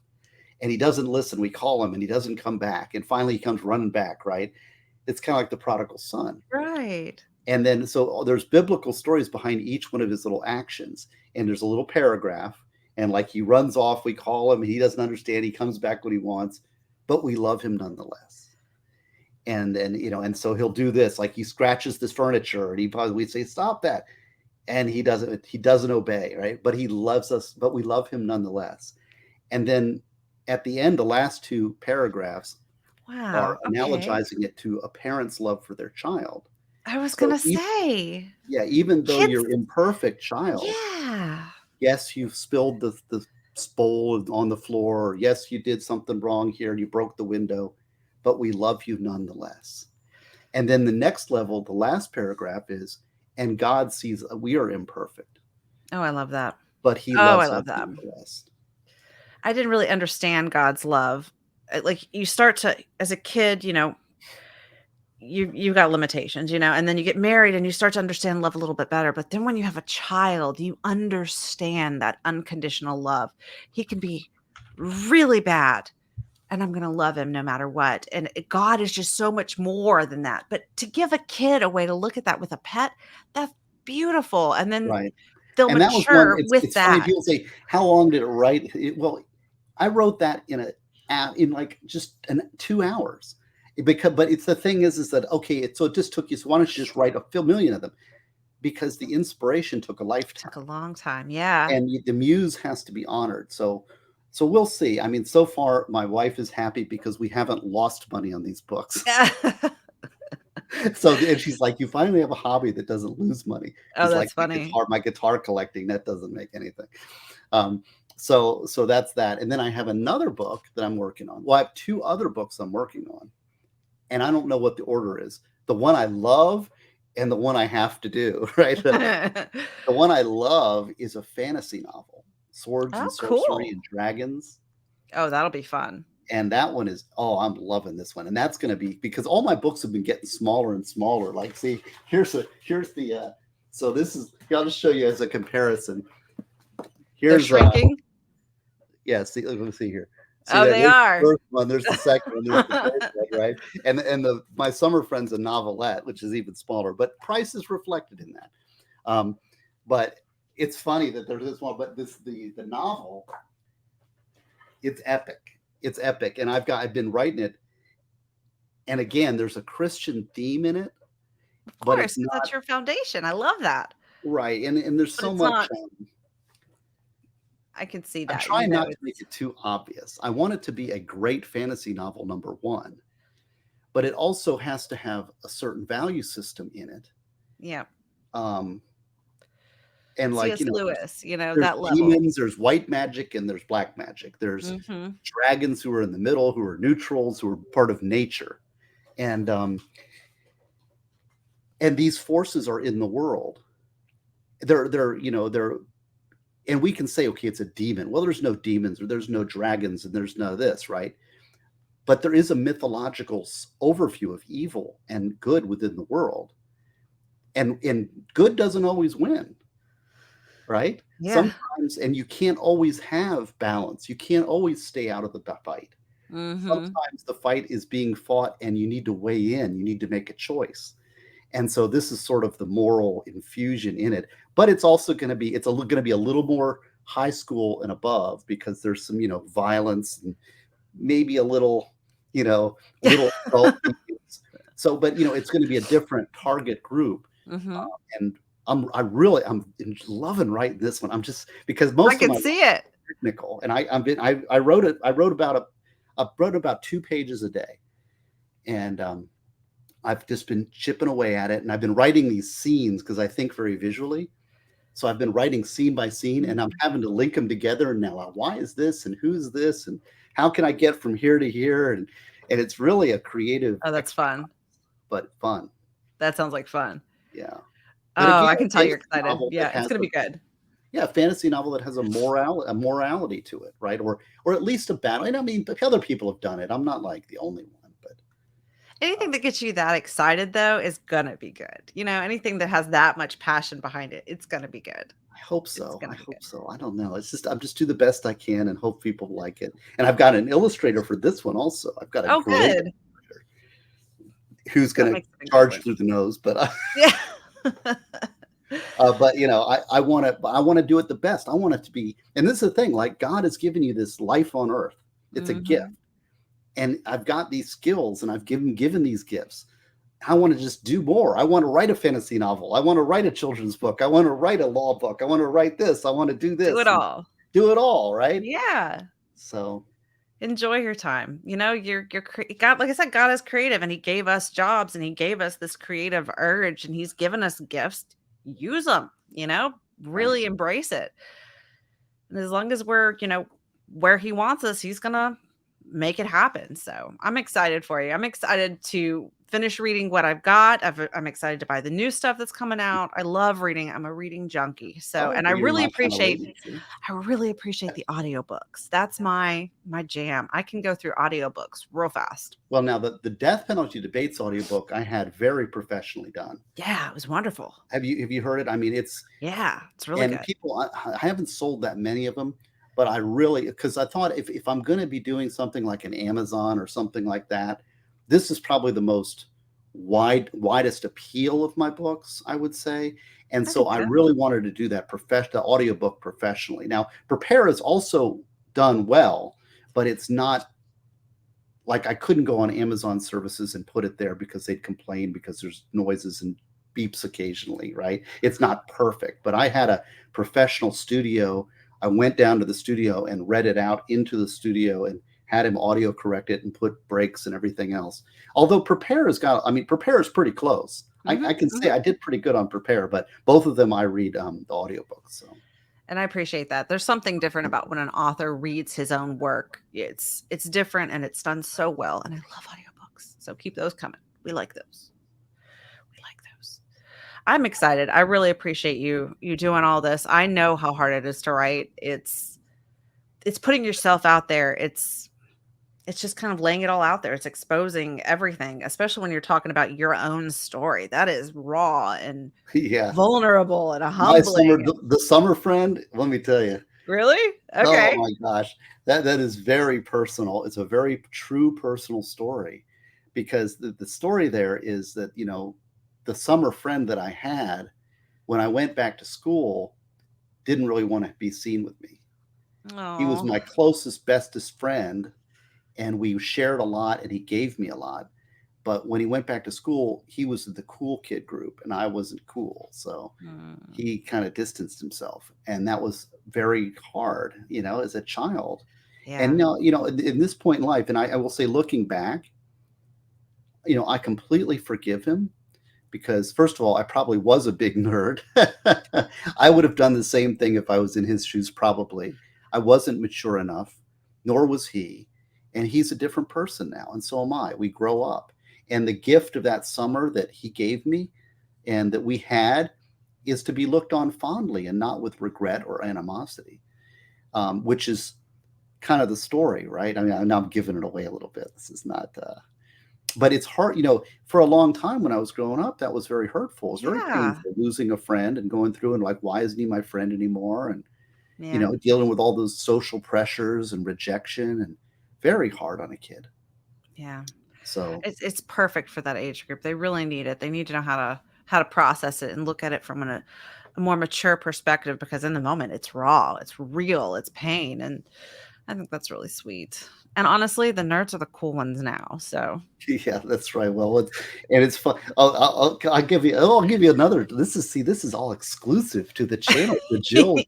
and he doesn't listen. We call him and he doesn't come back. And finally he comes running back, right? It's kind of like the prodigal son. Right. And then, so there's biblical stories behind each one of his little actions. And there's a little paragraph. And like, he runs off, we call him, he doesn't understand. He comes back when he wants, but we love him nonetheless. And then, and so he'll do this, like he scratches this furniture and we say, stop that. And he doesn't obey, right? But he loves us, but we love him nonetheless. And then at the end, the last two paragraphs are Wow. Okay. analogizing it to a parent's love for their child. I was So gonna say, even though kids. you're imperfect child, Yeah. yes, you've spilled the bowl on the floor. Yes, you did something wrong here and you broke the window, but we love you nonetheless. And then the next level, the last paragraph is, and God sees we are imperfect, Oh, I love that. but he Oh, I loves us love that. nonetheless. I didn't really understand God's love. Like, you start to, as a kid, you've got limitations, and then you get married and you start to understand love a little bit better. But then when you have a child, you understand that unconditional love. He can be really bad, and I'm going to love him no matter what. And God is just so much more than that. But to give a kid a way to look at that with a pet, that's beautiful. And then Right. they'll And that was one. mature with It's funny. that. People say, "How long did it write?" Well, I wrote that in like just 2 hours. But it's the thing is that, okay, so it just took you. So why don't you just write a million of them? Because the inspiration took a Took a lifetime, long time. Yeah. and the muse has to be honored. So we'll see. I mean, so far my wife is happy because we haven't lost money on these books. So, and she's like, you finally have a hobby that doesn't lose money. Oh, It's like that's funny. my guitar collecting, that doesn't make anything. So that's that. And then I have another book that I'm working on. Well, I have two other books I'm working on, and I don't know what the order is. The one I love and the one I have to do, right? The one I love is a fantasy novel, Swords and Oh, Sorcery cool. and Dragons. Oh, that'll be fun. And that one is, oh, I'm loving this one. And that's going to be, because all my books have been getting smaller and smaller. Like, see, here's the, so this is, I'll just show you as a comparison. They're Here's, shrinking. yeah, see, let me see here. See Oh, that? they There's are. the first one, there's the second one, there's the third one, right? And my Summer Friend's a novelette, which is even smaller, but price is reflected in that. But it's funny that there's this one, but the novel, it's epic. It's epic, and I've been writing it, and again, there's a Christian theme in it, Of but it's course, 'cause not that's your foundation. I love that. right, and there's But so it's much. not I can see I'm that, trying not to make it's it too obvious. I want it to be a great fantasy novel, number one, but it also has to have a certain value system in it. yeah. Um, and like C.S. there's Lewis, there's that level. demons, there's white magic, and there's black magic. There's Mhm. dragons who are in the middle, who are neutrals, who are part of nature, and and these forces are in the world. They're and we can say, okay, it's a demon. Well, there's no demons, or there's no dragons, and there's no this, right? But there is a mythological overview of evil and good within the world, and good doesn't always win, right? Yeah. Sometimes, and you can't always have balance. You can't always stay out of the fight. Mhm. Sometimes the fight is being fought, and you need to weigh in. You need to make a choice. And so this is sort of the moral infusion in it, but it's also going to be going to be a little more high school and above, because there's some violence and maybe a little little adult themes. So, but it's going to be a different target group, Mhm. and I'm loving writing this one. I'm just because I most of can my see it. technical, and I wrote about 2 pages a day, and I've just been chipping away at it, and I've been writing these scenes because I think very visually. So I've been writing scene by scene, and I'm Mhm. having to link them together. And now, why is this, and who's this, and how can I get from here to here? And it's really a creative Oh, that's exercise, fun. but fun. That sounds like fun. Yeah. But Oh, again, I can a tell fantasy you're excited. novel that Yeah, it's has gonna be good. a fantasy novel that has a morality to it, right? Or at least a battle. And I mean, other people have done it. I'm not like the only one, but Anything that gets you that excited, though, is gonna be good. Anything that has that much passion behind it, it's gonna be good. I hope It's so. I gonna be hope good. so. I don't know. It's just I'm just do the best I can and hope people like it. And I've got an illustrator for this one also. I've got a Oh, great good. illustrator who's That going to makes it charge incredible. through the nose, but Yeah. but I want to do it the best. I want it to be. And this is the thing. Like, God has given you this life on earth. It's a gift, Mhm. and I've got these skills, and I've given these gifts. I want to just do more. I want to write a fantasy novel. I want to write a children's book. I want to write a law book. I want to write this. I want to do Do it this and all. do it all, right? Yeah. So Enjoy your time. You're God, like I said, God is creative, and He gave us jobs, and He gave us this creative urge, and He's given us gifts. Use them, right. really embrace it. And as long as we're, where He wants us, He's gonna make it happen. So I'm excited for you. I'm excited to finish reading what I've got. I'm excited to buy the new stuff that's coming out. I love reading. I'm a reading junkie. So, Oh, and I well, you're really my kind of appreciate lady. See? I really appreciate the audiobooks. That's my jam. I can go through audiobooks real fast. Well, now the death penalty debates audiobook I had very professionally done. Yeah, it was wonderful. Have you heard it? I mean, it's Yeah, it's really and good. people I haven't sold that many of them, but I really because I thought if I'm going to be doing something like an Amazon or something like that, this is probably the most widest appeal of my books, I would say. And I so think I so. really wanted to do the audiobook professionally. Now, Prepare is also done well, but it's not like I couldn't go on Amazon services and put it there because they'd complain because there's noises and beeps occasionally, right? It's not perfect, but I had a professional studio. I went down to the studio and read it out into the studio and had him audio correct it and put breaks and everything else. Although Prepare is pretty close. I Mhm, can say mhm. I did pretty good on Prepare, but both of them I read the audiobooks. So And I appreciate that. There's something different about when an author reads his own work. It's different, and it's done so well. And I love audiobooks. So keep those coming. We like those. We like those. I'm excited. I really appreciate you doing all this. I know how hard it is to write. It's putting yourself out there. It's just kind of laying it all out there. It's exposing everything, especially when you're talking about your own story. That is raw and yeah, vulnerable and my humbling. the summer friend. Let me tell you. Really? Oh Okay. my gosh. That is very personal. It's a very true personal story because the story there is that, the summer friend that I had when I went back to school, didn't really want to be seen with me. He was Oh. my closest, bestest friend, and we shared a lot, and he gave me a lot. But when he went back to school, he was in the cool kid group, and I wasn't cool. So Mm. he kind of distanced himself, and that was very hard, as a child. And Yeah. now, in this point in life, and I will say, looking back, I completely forgive him because, first of all, I probably was a big nerd. I would have done the same thing if I was in his shoes, probably. I wasn't mature enough, nor was he. And he's a different person now, and so am I. We grow up. And the gift of that summer that he gave me and that we had is to be looked on fondly and not with regret or animosity, which is kind of the story, right? I mean, now I'm giving it away a little bit. This is not, but it's hard, for a long time when I was growing up, that was very hurtful. It was very Yeah. painful losing a friend and going through and like, why isn't he my friend anymore? And, Yeah. dealing with all those social pressures and rejection and very hard on a kid. Yeah. So, It's perfect for that age group. They really need it. They need to know how to process it and look at it from a more mature perspective because in the moment it's raw, it's real, it's pain, and I think that's really sweet. And honestly, the nerds are the cool ones now. So yeah, that's right. Well, it's fun. I'll give you another. This is all exclusive to the channel. The Jill,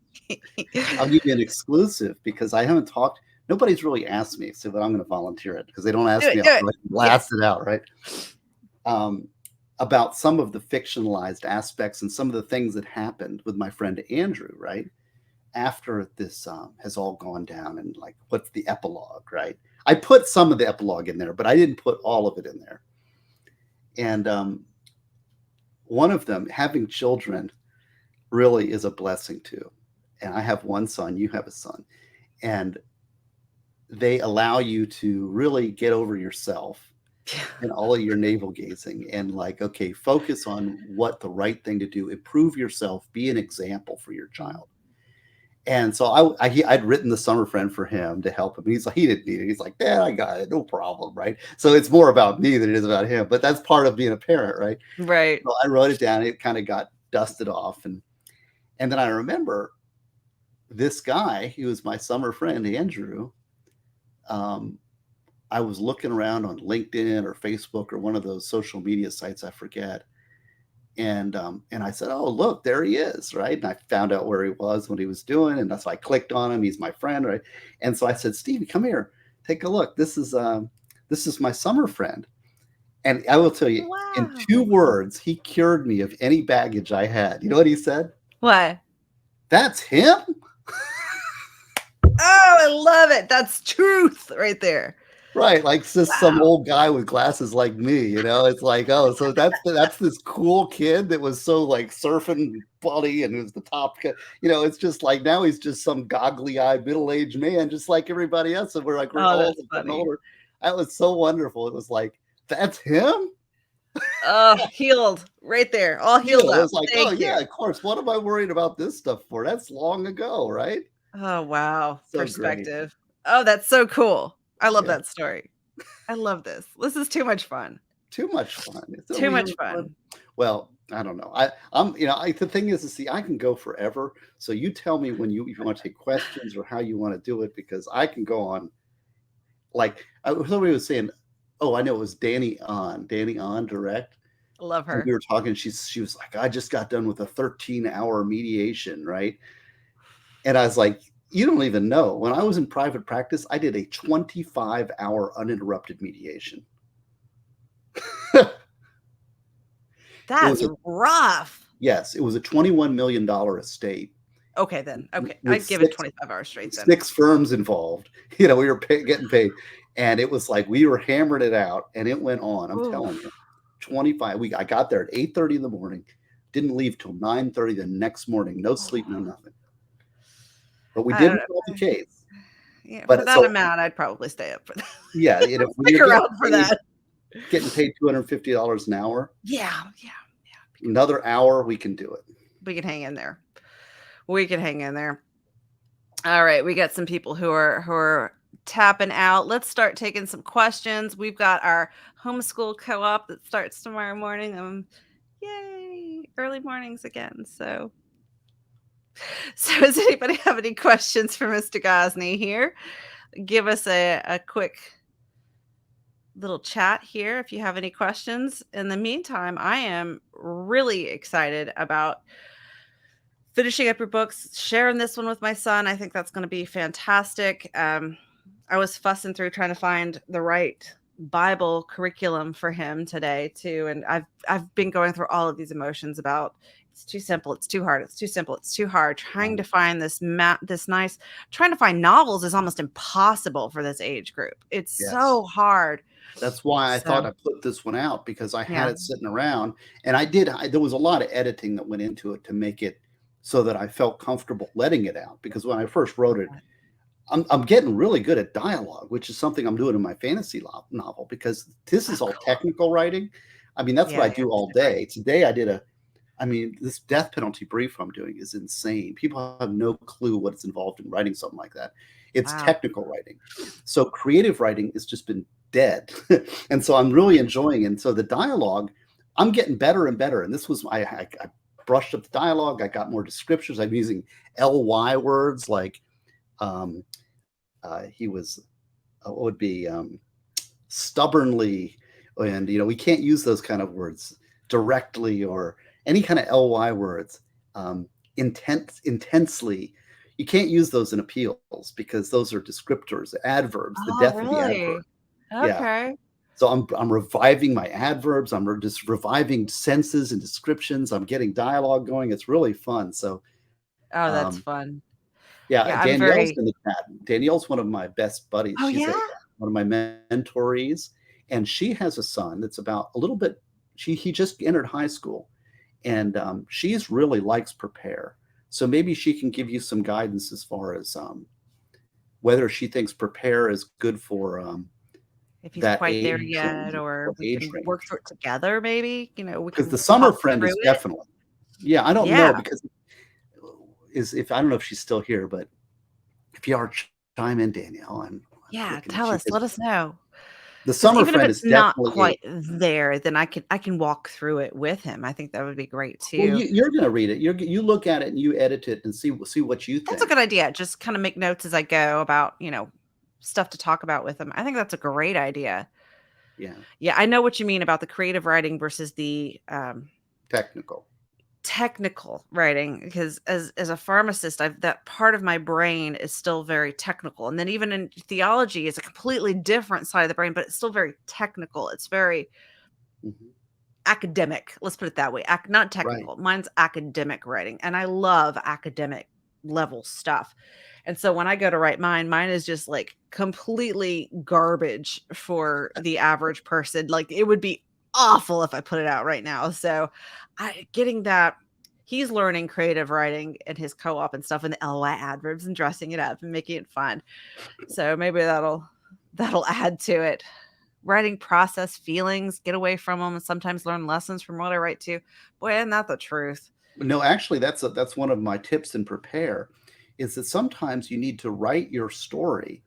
I'll give you an exclusive because I haven't talked. Nobody's really asked me, so but I'm going to volunteer it because they don't do ask it, me. do I'll it. like Yes. blast it out, right? Um, about some of the fictionalized aspects and some of the things that happened with my friend Andrew, right? After this has all gone down and like, what's the epilogue, right? I put some of the epilogue in there, but I didn't put all of it in there. And one of them, having children, really is a blessing too. And I have one son, you have a son, and they allow you to really get over yourself and all of your navel gazing and like, okay, focus on what the right thing to do, improve yourself, be an example for your Mhm. child. And so I'd written the summer friend for him to help him. He's like, he didn't need it. He's like, Dad, I got it, no problem, right? So it's more about me than it is about him. But that's part of being a parent, right? Right. So I wrote it down. It kind of got dusted off, and then I remember this guy. He was my summer friend, Andrew. Um, I was looking around on LinkedIn or Facebook or one of those social media sites, I forget, and I said, "Oh, look, there he is!" Right, and I found out where he was, what he was doing, and that's why I clicked on him. He's my friend, right? And so I said, "Stevie, come here, take a look. This is my summer friend." And I will tell you, in two Wow. words, he cured me of any baggage I had. You know what he said? What? That's him. Oh, I love it. That's truth right there. Right, like it's just some Wow. old guy with glasses like me, It's like, oh, so that's this cool kid that was so like surfing buddy and was the top kid. It's just like now he's just some goggly-eyed middle-aged man, just like everybody else. And we're Oh, old that's and getting funny. older. That was so wonderful. It was like, that's him? Oh, healed right there. All Yeah, healed it up. was like, oh Thank yeah, you. of course. What am I worried about this stuff for? That's long ago, right? Oh, wow. So great. Perspective. Oh, that's so cool. I love Yeah. that story. I love this. This is too much fun. Too much fun. Are Too we much having fun? fun. Well, I don't know. The thing is to see, I can go forever. So you tell me when if you want to take questions or how you want to do it, because I can go on. Like somebody was saying, oh, I know it was Danny on direct. Love And we her. were talking. She was like, I just got done with a 13-hour mediation, right? And I was like, you don't even know. When I was in private practice, I did a 25-hour uninterrupted mediation. It was That's a rough. Yes, it was a $21 million estate Okay, then. Okay. with I'd give it 25 hours straight then. six firms involved. We were getting paid, and it was like we were hammering it out, and it went on. I'm telling you, Oof. 25. I got there at 8:30 in the morning, didn't leave till 9:30 the next morning. No sleep, no nothing. But we I did don't resolve the know. case. Yeah, for But that so amount, I'd probably stay up for that. yeah, and if when Stick you're around for that. getting paid $250 an hour, Yeah, yeah. another hour we can do it. We can hang in there. We can hang in there. All right, we got some people who are tapping out. Let's start taking some questions. We've got our homeschool co-op that starts tomorrow morning. Yay! Early mornings again. So So does anybody have any questions for Mr. Gosney here? Give us a quick little chat here if you have any questions. In the meantime, I am really excited about finishing up your books, sharing this one with my son. I think that's going to be fantastic. I was fussing through trying to find the right Bible curriculum for him today too, and I've been going through all of these emotions about it's too simple, it's too hard, it's too simple, it's too hard. Trying to find this nice, trying to find novels is almost impossible for this age group. It's Yes. so hard. That's why I thought So I put this one out, because I had yeah, it sitting around, and there was a lot of editing that went into it to make it so that I felt comfortable letting it out. Because when I first wrote it, I'm getting really good at dialogue, which is something I'm doing in my fantasy novel, because this oh, is all cool. technical writing. I mean, that's what Yeah, I yeah, do it's all different. day. Today I mean, this death penalty brief I'm doing is insane. People have no clue what's involved in writing something like that. It's Wow. technical writing. So creative writing has just been dead. And so I'm really enjoying it. And so the dialogue, I'm getting better and better. And this was, I brushed up the dialogue. I got more descriptions. I'm using ly words like, um, he was, what would be, stubbornly, and we can't use those kind of words directly, or any kind of ly words. Intensely, you can't use those in appeals, because those are descriptors, adverbs, the Oh, death of the adverb. really? Yeah. Okay. So I'm reviving my adverbs. Just reviving senses and descriptions. I'm getting dialogue going. It's really fun. So Oh, that's um, fun. yeah, Yeah, I'm Danielle's very in the chat. Danielle's one of my best buddies. Oh, She's yeah? one of my mentorees, and she has a son that's about a little bit. He just entered high school, and she's really likes Prepare. So maybe she can give you some guidance as far as whether she thinks Prepare is good for If he's that quite there age yet, range, or or we age can work range. through it together maybe, we Because can the summer talk friend through is it. definitely, yeah. I don't Yeah. know, because if I don't know if she's still here, but if you are, chime in, Danielle. I'm Yeah, looking at tell you, us, because let us know. the Because summer even if friend it's is not definitely. quite there, then I can walk through it with him. I think that would be great Well, too. you're going to read it. You look at it and you edit it and see what you That's a think. good idea. Just kinda make notes as I go about, stuff to talk about with him. I think that's a great idea. Yeah, Yeah, I know what you mean about the creative writing versus the, technical. technical writing, because as a pharmacist, I've that part of my brain is still very technical, and then even in theology is a completely different side of the brain, but it's still very technical. It's very Mhm. academic, let's put it that way. Not Right. technical. Mine's academic writing, and I love academic level stuff. And so when I go to write mine is just like completely garbage for the average person. Like it would be awful if I put it out right now. So I getting that he's learning creative writing in his co-op and stuff, and the ly adverbs and dressing it up and making it fun. So maybe that'll add to it. Writing process feelings, get away from them, and sometimes learn lessons from what I write too. Boy, isn't that the truth? No, actually, that's one of my tips in Prepare, is that sometimes you need to write your story,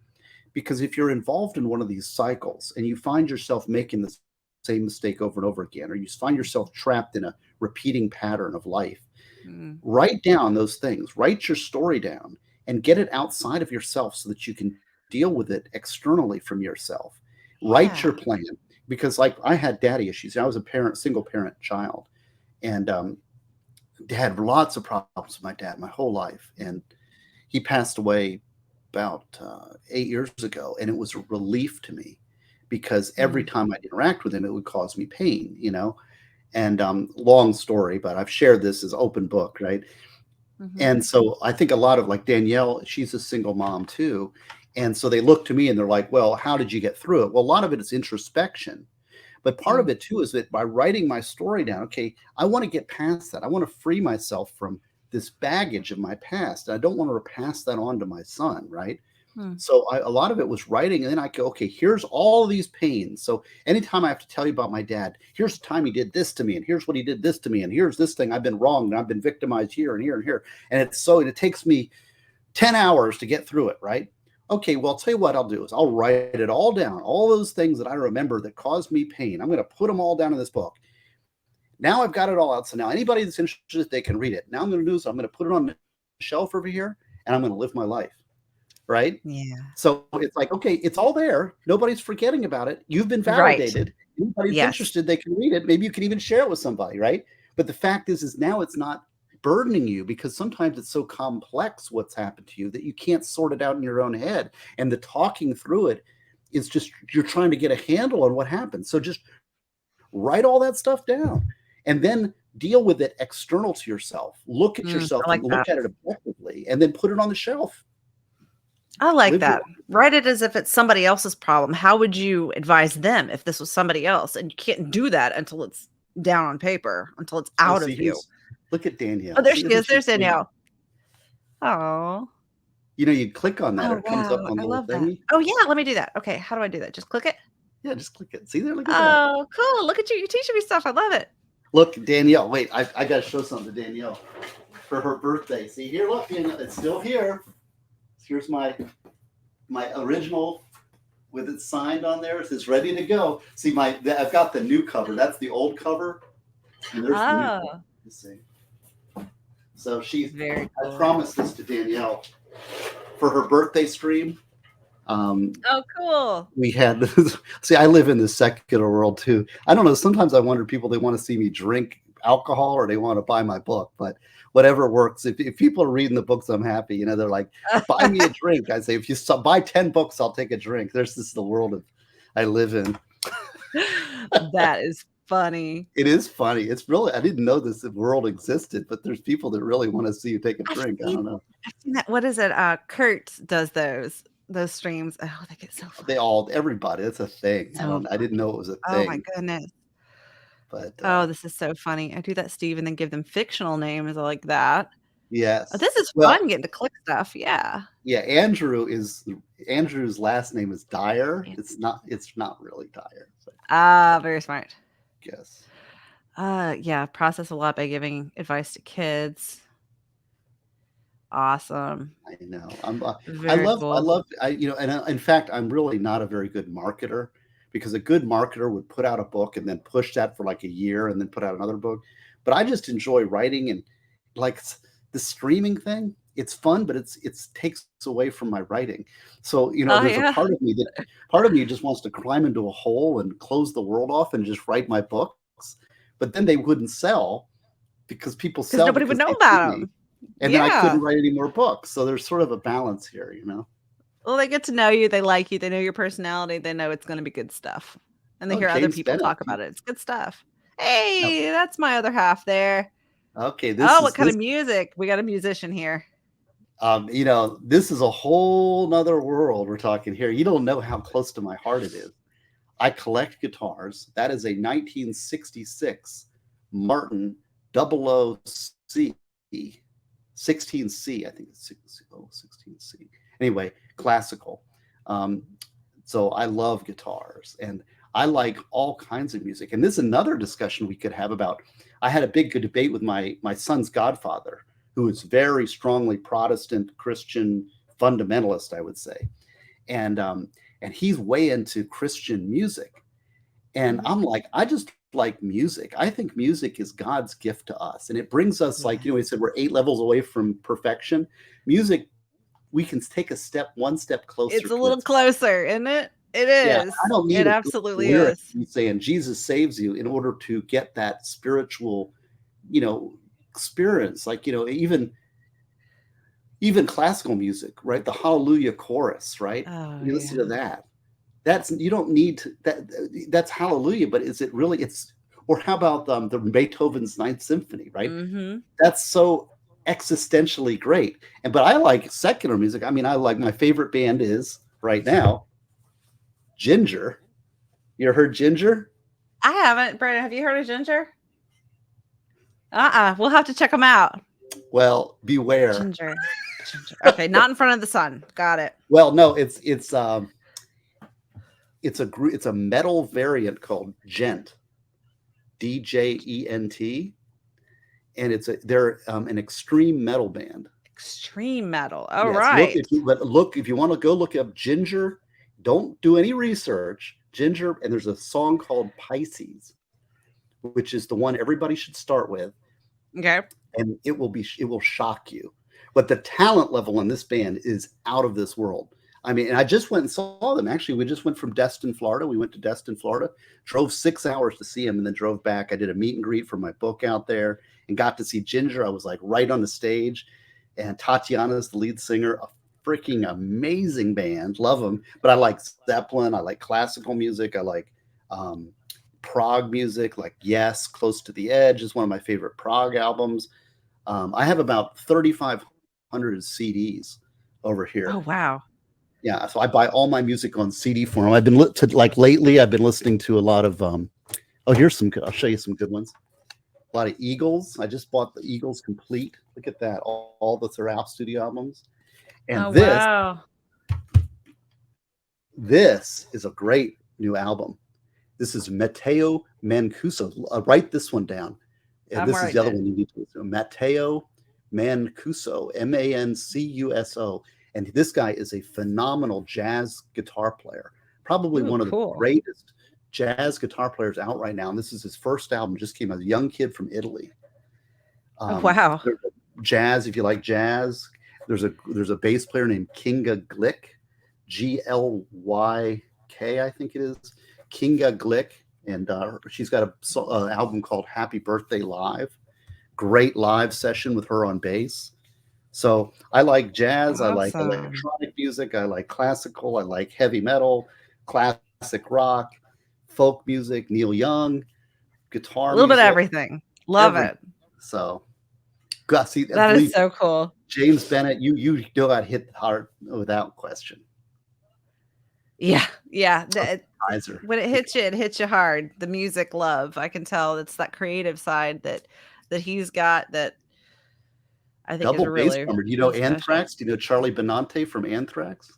because if you're involved in one of these cycles and you find yourself making the same mistake over and over again, or you find yourself trapped in a repeating pattern of life, Mm, write down those things, write your story down, and get it outside of yourself so that you can deal with it externally from yourself. Write yeah. your plan, because, like, I had daddy issues. I was a single parent child, and had lots of problems with my dad my whole life. And he passed away about 8 years ago, and it was a relief to me, because every Mm, time I'd interact with him, it would cause me pain. And long story, but I've shared this as open book, right? mhm. And so I think a lot of, like, Danielle, she's a single mom too. And so they look to me and they're like, well, how did you get through it? Well, a lot of it is introspection. But part Mm, of it too is that by writing my story down, okay, I want to get past that. I want to free myself from this baggage of my past. And I don't want to pass that on to my son, right? mm. So a lot of it was writing, and then I go, okay, here's all these pains. So anytime I have to tell you about my dad, here's the time he did this to me, and here's what he did this to me, and here's this thing I've been wronged, and I've been victimized here and here and here, and it takes me 10 hours to get through it, right? Okay, well, I'll tell you what I'll do is I'll write it all down, all those things that I remember that caused me pain. I'm going to put them all down in this book. Now I've got it all out. So now anybody that's interested, they can read it. Now I'm going to do is I'm going to put it on the shelf over here, and I'm going to live my life, right? Yeah. So it's like, okay, it's all there. Nobody's forgetting about it. You've been Right. validated. Anybody's Yes. interested, they can read it. Maybe you can even share it with somebody, right? But the fact is now it's not burdening you, because sometimes it's so complex what's happened to you that you can't sort it out in your own head. And the talking through it is just, you're trying to get a handle on what happened. So just write all that stuff down and then deal with it external to yourself. Look at yourself I and like look that. at it objectively, and then put it on the shelf. I like Live your that. Write it as if it's somebody else's problem. How would you advise them if this was somebody else? And you can't do that until it's down on paper, until it's Oh, out see, of you. look at Oh, Danielle. there See, she isn't is. she There's sweet? Danielle. Oh. You click on that, or Oh, it comes up wow. on I the little love that. thingy. Oh, yeah. Let me do that. Okay. How do I do that? Just click it. Yeah, just click it. See there, look at that. Oh, cool. Look at you. You're teaching me stuff. I love it. Look, Danielle. Wait, I got to show something to Danielle for her birthday. See here, look, Danielle, it's still here. Here's my original with it signed on there. It says ready to go. See, I've got the new cover. That's the old cover, and there's the new cover. Oh, You see. So very I cool. promised this to Danielle for her birthday stream. Oh, cool. We had see, I live in the secular world too. I don't know, sometimes I wonder, people, they want to see me drink alcohol or they want to buy my book, but whatever works. If people are reading the books, I'm happy. They're like, buy me a drink. I say, if you buy 10 books, I'll take a drink. This is the world I live in. That is funny. It is funny. It's really, I didn't know this world existed, but there's people that really want to see you take a I've drink. I seen don't know. I've seen that. What is it? Kurt does those streams. Oh, they get so fun. Everybody, it's a thing. So I didn't know it was a oh my thing, goodness. but Oh, this is so funny. I do that, Steve, and then give them fictional names. I like that. Oh, yes. this is Well, fun getting to click stuff. Yeah. yeah, Andrew's last name is Dyer. It's not really Dyer, Ah, very smart. I guess. Yeah, process a lot by giving advice to kids. Awesome. I know. Very cool. And in fact, I'm really not a very good marketer, because a good marketer would put out a book and then push that for like a year and then put out another book. But I just enjoy writing, and like the streaming thing. It's fun, but it takes away from my writing. So, Oh, there's a yeah. part of me just wants to climb into a hole and close the world off and just write my books. But then they wouldn't sell, because people Because sell nobody would because know they see about me. them. And then I Yeah. couldn't write any more books. So there's sort of a balance here. Well, they get to know you. They like you. They know your personality. They know it's going to be good stuff. And they Oh, hear other James people Bennett. talk about it. It's good stuff. No. Hey, that's my other half there. Okay, Oh, what kind of music? We got a musician here. this is a whole nother world we're talking here. You don't know how close to my heart it is. I collect guitars. That is a 1966 Martin 00C, 16C, I think it's 16C. Anyway, classical. So I love guitars, and I like all kinds of music. And this is another discussion we could have about. I had a big debate with my son's godfather, who is very strongly Protestant Christian fundamentalist, I would say, and he's way into Christian music. And I'm like, I just like music. I think music is God's gift to us, and it brings us, like, he said, we're 8 levels away from perfection. Music, we can take one step closer. It's a little closer, isn't it? It Yeah, is. I don't need It a absolutely lyric is. saying Jesus saves you in order to get that spiritual, experience. Like, even classical music, right? The Hallelujah chorus, right? Oh, You listen to yeah. that. You don't need to, that's Hallelujah, but is it really? Or how about the Beethoven's Ninth Symphony, right? Mm-hmm. That's so existentially great. But I like secular music. I mean, I like, my favorite band is right now Ginger. You ever heard Ginger? I haven't. Brandon, have you heard of Ginger? We'll have to check them out. Well, beware. Ginger. Okay, not in front of the sun. Got it. Well, no, it's a metal variant called Gent, Djent, and they're an extreme metal band. Extreme metal. All Yes, right. if you want to go look up Ginger, don't do any research. Ginger, and there's a song called Pisces, which is the one everybody should start with. Okay. And it will shock you. but the talent level in this band is out of this world. I mean, and I just went and saw them. Actually, we just went from Destin, Florida. We went to Destin, Florida, drove 6 hours to see him, and then drove back. I did a meet and greet for my book out there and got to see Ginger. I was like right on the stage, and Tatiana's the lead singer. A freaking amazing band. Love them. But I like Zeppelin. I like classical music. I like um, prog music, like Yes, Close to the Edge is one of my favorite prog albums. I have about 3,500 CDs over Oh, here. wow. Yeah, so I buy all my music on CD form. I've been like lately. I've been listening to a lot of. Oh, here's some good. I'll show you some good ones. A lot of Eagles. I just bought the Eagles complete. Look at that, all the throughout studio albums. And Oh, wow. this is a great new album. This is Matteo Mancuso. Write this one down. And I'm this is the writing other it. one you need to listen to. Matteo Mancuso, Mancuso. And this guy is a phenomenal jazz guitar player, probably Ooh, one of the cool. greatest jazz guitar players out right now. And this is his first album, just came out. A young kid from Italy. Oh, wow. There's jazz, if you like jazz. There's a bass player named Kinga Glick, Glyk, I think it is. Kinga Glick, and she's got an album called Happy Birthday Live. Great live session with her on bass. So I like jazz, I like Awesome. electronic music, I like classical, I like heavy metal, classic rock, folk music, Neil Young, A guitar little bit of music, everything. Love it. so God, see, That is believe so cool. James Bennett, you know I'd hit hard without question. Yeah, yeah. Kaiser. When it hits you hard. The music love. I can tell it's that creative side that he's got that I think is Double bass really, drummer. Do you know really special. Anthrax? Do you know Charlie Benante from Anthrax?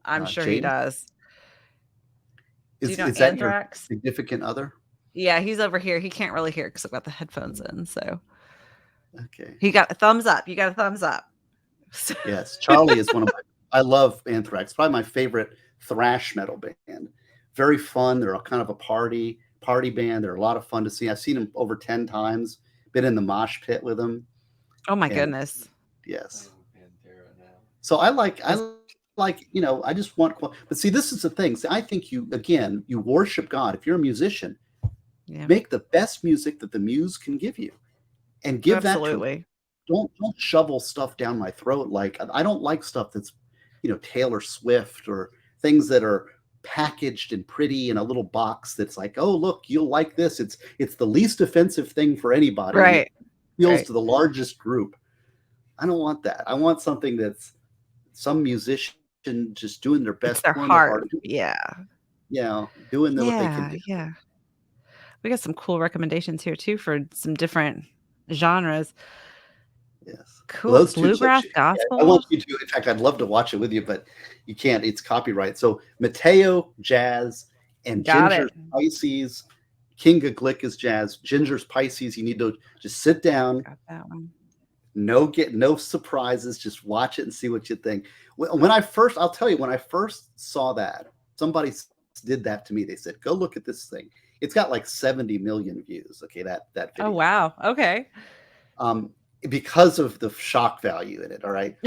I'm sure he James? does. Do you know Is that your Anthrax? significant other? Yeah, he's over here. He can't really hear because I've got the headphones in. So Okay. he got a thumbs up. You got a thumbs up. Yes, Charlie is one of my. I love Anthrax. Probably my favorite thrash metal band. Very fun. They're a kind of a party band. They're a lot of fun to see. I've seen them over 10 times. Been in the mosh pit with them. Oh my And goodness. yes. So I like I just want. But see, this is the thing. See, I think you worship God. If you're a musician, Yeah. make the best music that the muse can give you, and give that to. Absolutely. Don't shovel stuff down my throat. Like, I don't like stuff that's, Taylor Swift or things that are packaged and pretty in a little box that's like, oh, look, you'll like this. It's the least offensive thing for anybody. And Right. it appeals Right. to the largest group. I don't want that. I want something that's some musician just doing their It's best, their pouring their heart. heart, Yeah. doing what they can Yeah. do. Yeah. We got some cool recommendations here too for some different genres. Yes. Well, Cool. those two. So Bluegrass I want gospel. you to. In fact, I'd love to watch it with you, but you can't. It's copyright. So Mateo jazz and Got Ginger's it. Pisces. Kinga Glick is jazz. Ginger's Pisces. You need to just sit down. Got that one. No surprises. Just watch it and see what you think. I'll tell you, when I first saw that, somebody did that to me. They said, "Go look at this thing. It's got like 70 million views." Okay, that video. Oh wow. Okay. Because of the shock value in it. All right.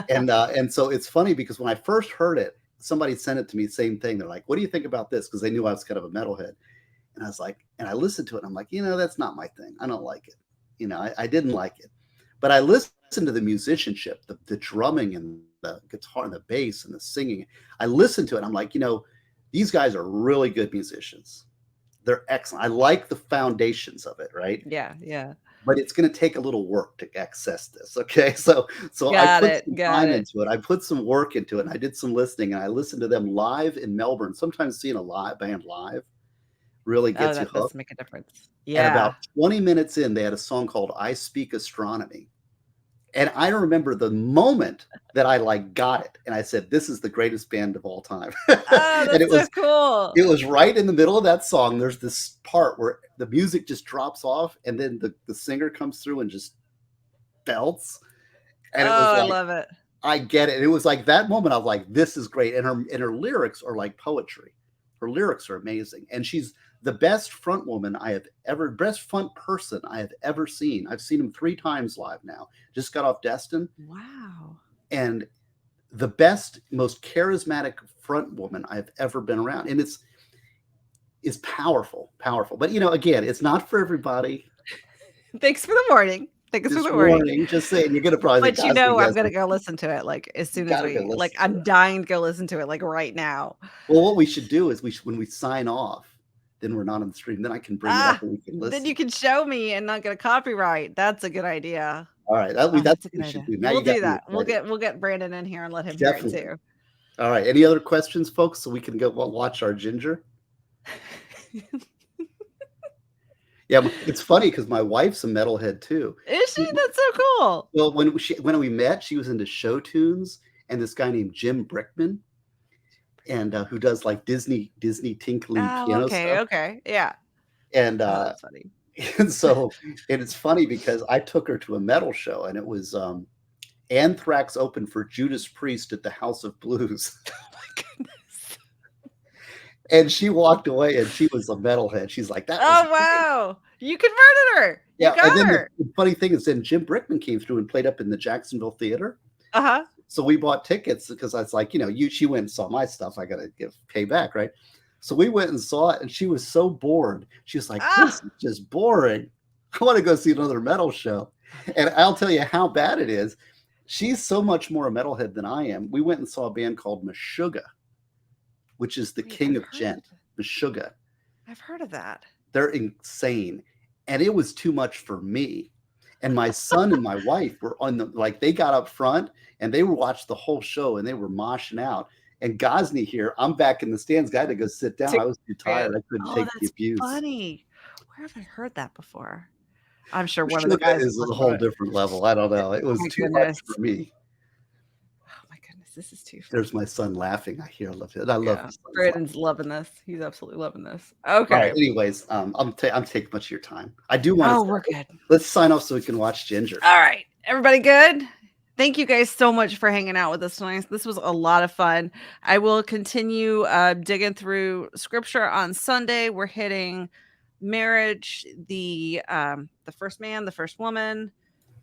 And so it's funny because when I first heard it, somebody sent it to me, same thing. They're like, "What do you think about this?" Because they knew I was kind of a metalhead. And I was like, and I listened to it. And I'm like, that's not my thing. I don't like it. I didn't like it. But I listened to the musicianship, the drumming and the guitar and the bass and the singing. I listened to it. I'm like, these guys are really good musicians. They're excellent. I like the foundations of it, right? Yeah. Yeah. But it's going to take a little work to access this. Okay. So I put some time into it. I put some work into it, and I did some listening, and I listened to them live in Melbourne. Sometimes seeing a live band live really Oh, gets you that does hooked. make a difference. And Yeah. about 20 minutes in, they had a song called I Speak Astronomy. And I remember the moment that I got it. And I said, this is the greatest band of all time. Oh, And that's so cool. it was right in the middle of that song. There's this part where the music just drops off, and then the singer comes through and just belts. And it was I like, love it. I get it. And it was like that moment. I was like, this is great. And her lyrics are like poetry. Her lyrics are amazing, and she's the best front woman I have ever, best front person I have ever seen. I've seen him 3 times live now. Just got off Destin, Wow. and the best, most charismatic front woman I've ever been around, and it's powerful, powerful. But again, it's not for everybody. Thanks for the warning. Thanks for Just the warning. warning, just saying, you're gonna probably think, But Gosney, I'm yes, gonna go listen to it like as you soon as gotta go like listen to I'm it. dying to go listen to it like right now. Well, what we should do is when we sign off, then we're not on the stream. Then I can bring it up and we can Then you listen. can show me and not get a copyright. That's a good idea. All right, Oh, that's that's a what good we should idea. do. Now We'll you got do me that. excited. We'll get Brandon in here and let him hear it Definitely. too. All right. Any other questions, folks? So we can go watch our ginger. Yeah, it's funny because my wife's a metalhead too. Is she? That's so cool. Well, when we met, she was into show tunes, and this guy named Jim Brickman, and who does like Disney tinkly Oh, piano okay, stuff. okay. Yeah. And Oh, that's funny. and it's funny because I took her to a metal show, and it was Anthrax opened for Judas Priest at the House of Blues. Oh my goodness. And she walked away, and she was a metalhead. She's like, that was Oh wow. You converted her. You yeah. And got then her. the funny thing is, then Jim Brickman came through and played up in the Jacksonville Theater. Uh-huh. So we bought tickets because I was like, she went and saw my stuff. I got to pay back, right? So we went and saw it, and she was so bored. She was like, this is just boring. I want to go see another metal show. And I'll tell you how bad it is. She's so much more a metalhead than I am. We went and saw a band called Meshuggah, which is the king of gent. Meshuggah. I've heard of that. They're insane. And it was too much for me. And my son and my wife were they got up front and they watched the whole show and they were moshing out. And Gosney here, I'm back in the stands. I had to go sit down. I was too tired. I couldn't take the abuse. Funny. Where have I heard that before? I'm sure one of the Meshuggah guys is a whole different level. I don't know. It was too much for me. Oh my goodness, this is too funny. There's my son laughing. I love it. I love Brandon's loving this. He's absolutely loving this. Okay. All right. Anyways, I'm taking much of your time. I do want to. Oh, we're good. Let's sign off so we can watch Ginger. All right. Everybody good? Thank you guys so much for hanging out with us tonight. This was a lot of fun. I will continue digging through scripture on Sunday. We're hitting marriage, the first man, the first woman.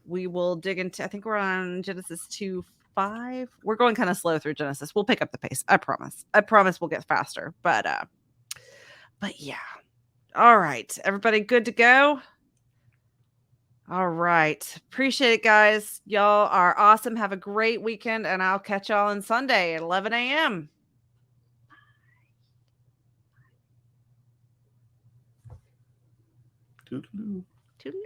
We will dig into, I think we're on Genesis 2:5. We're going kind of slow through Genesis. We'll pick up the pace. I promise. I promise we'll get faster. But yeah. All right. Everybody good to go? All right. Appreciate it, guys. Y'all are awesome. Have a great weekend, and I'll catch y'all on Sunday at 11 a.m. Toodaloo. Toodaloo.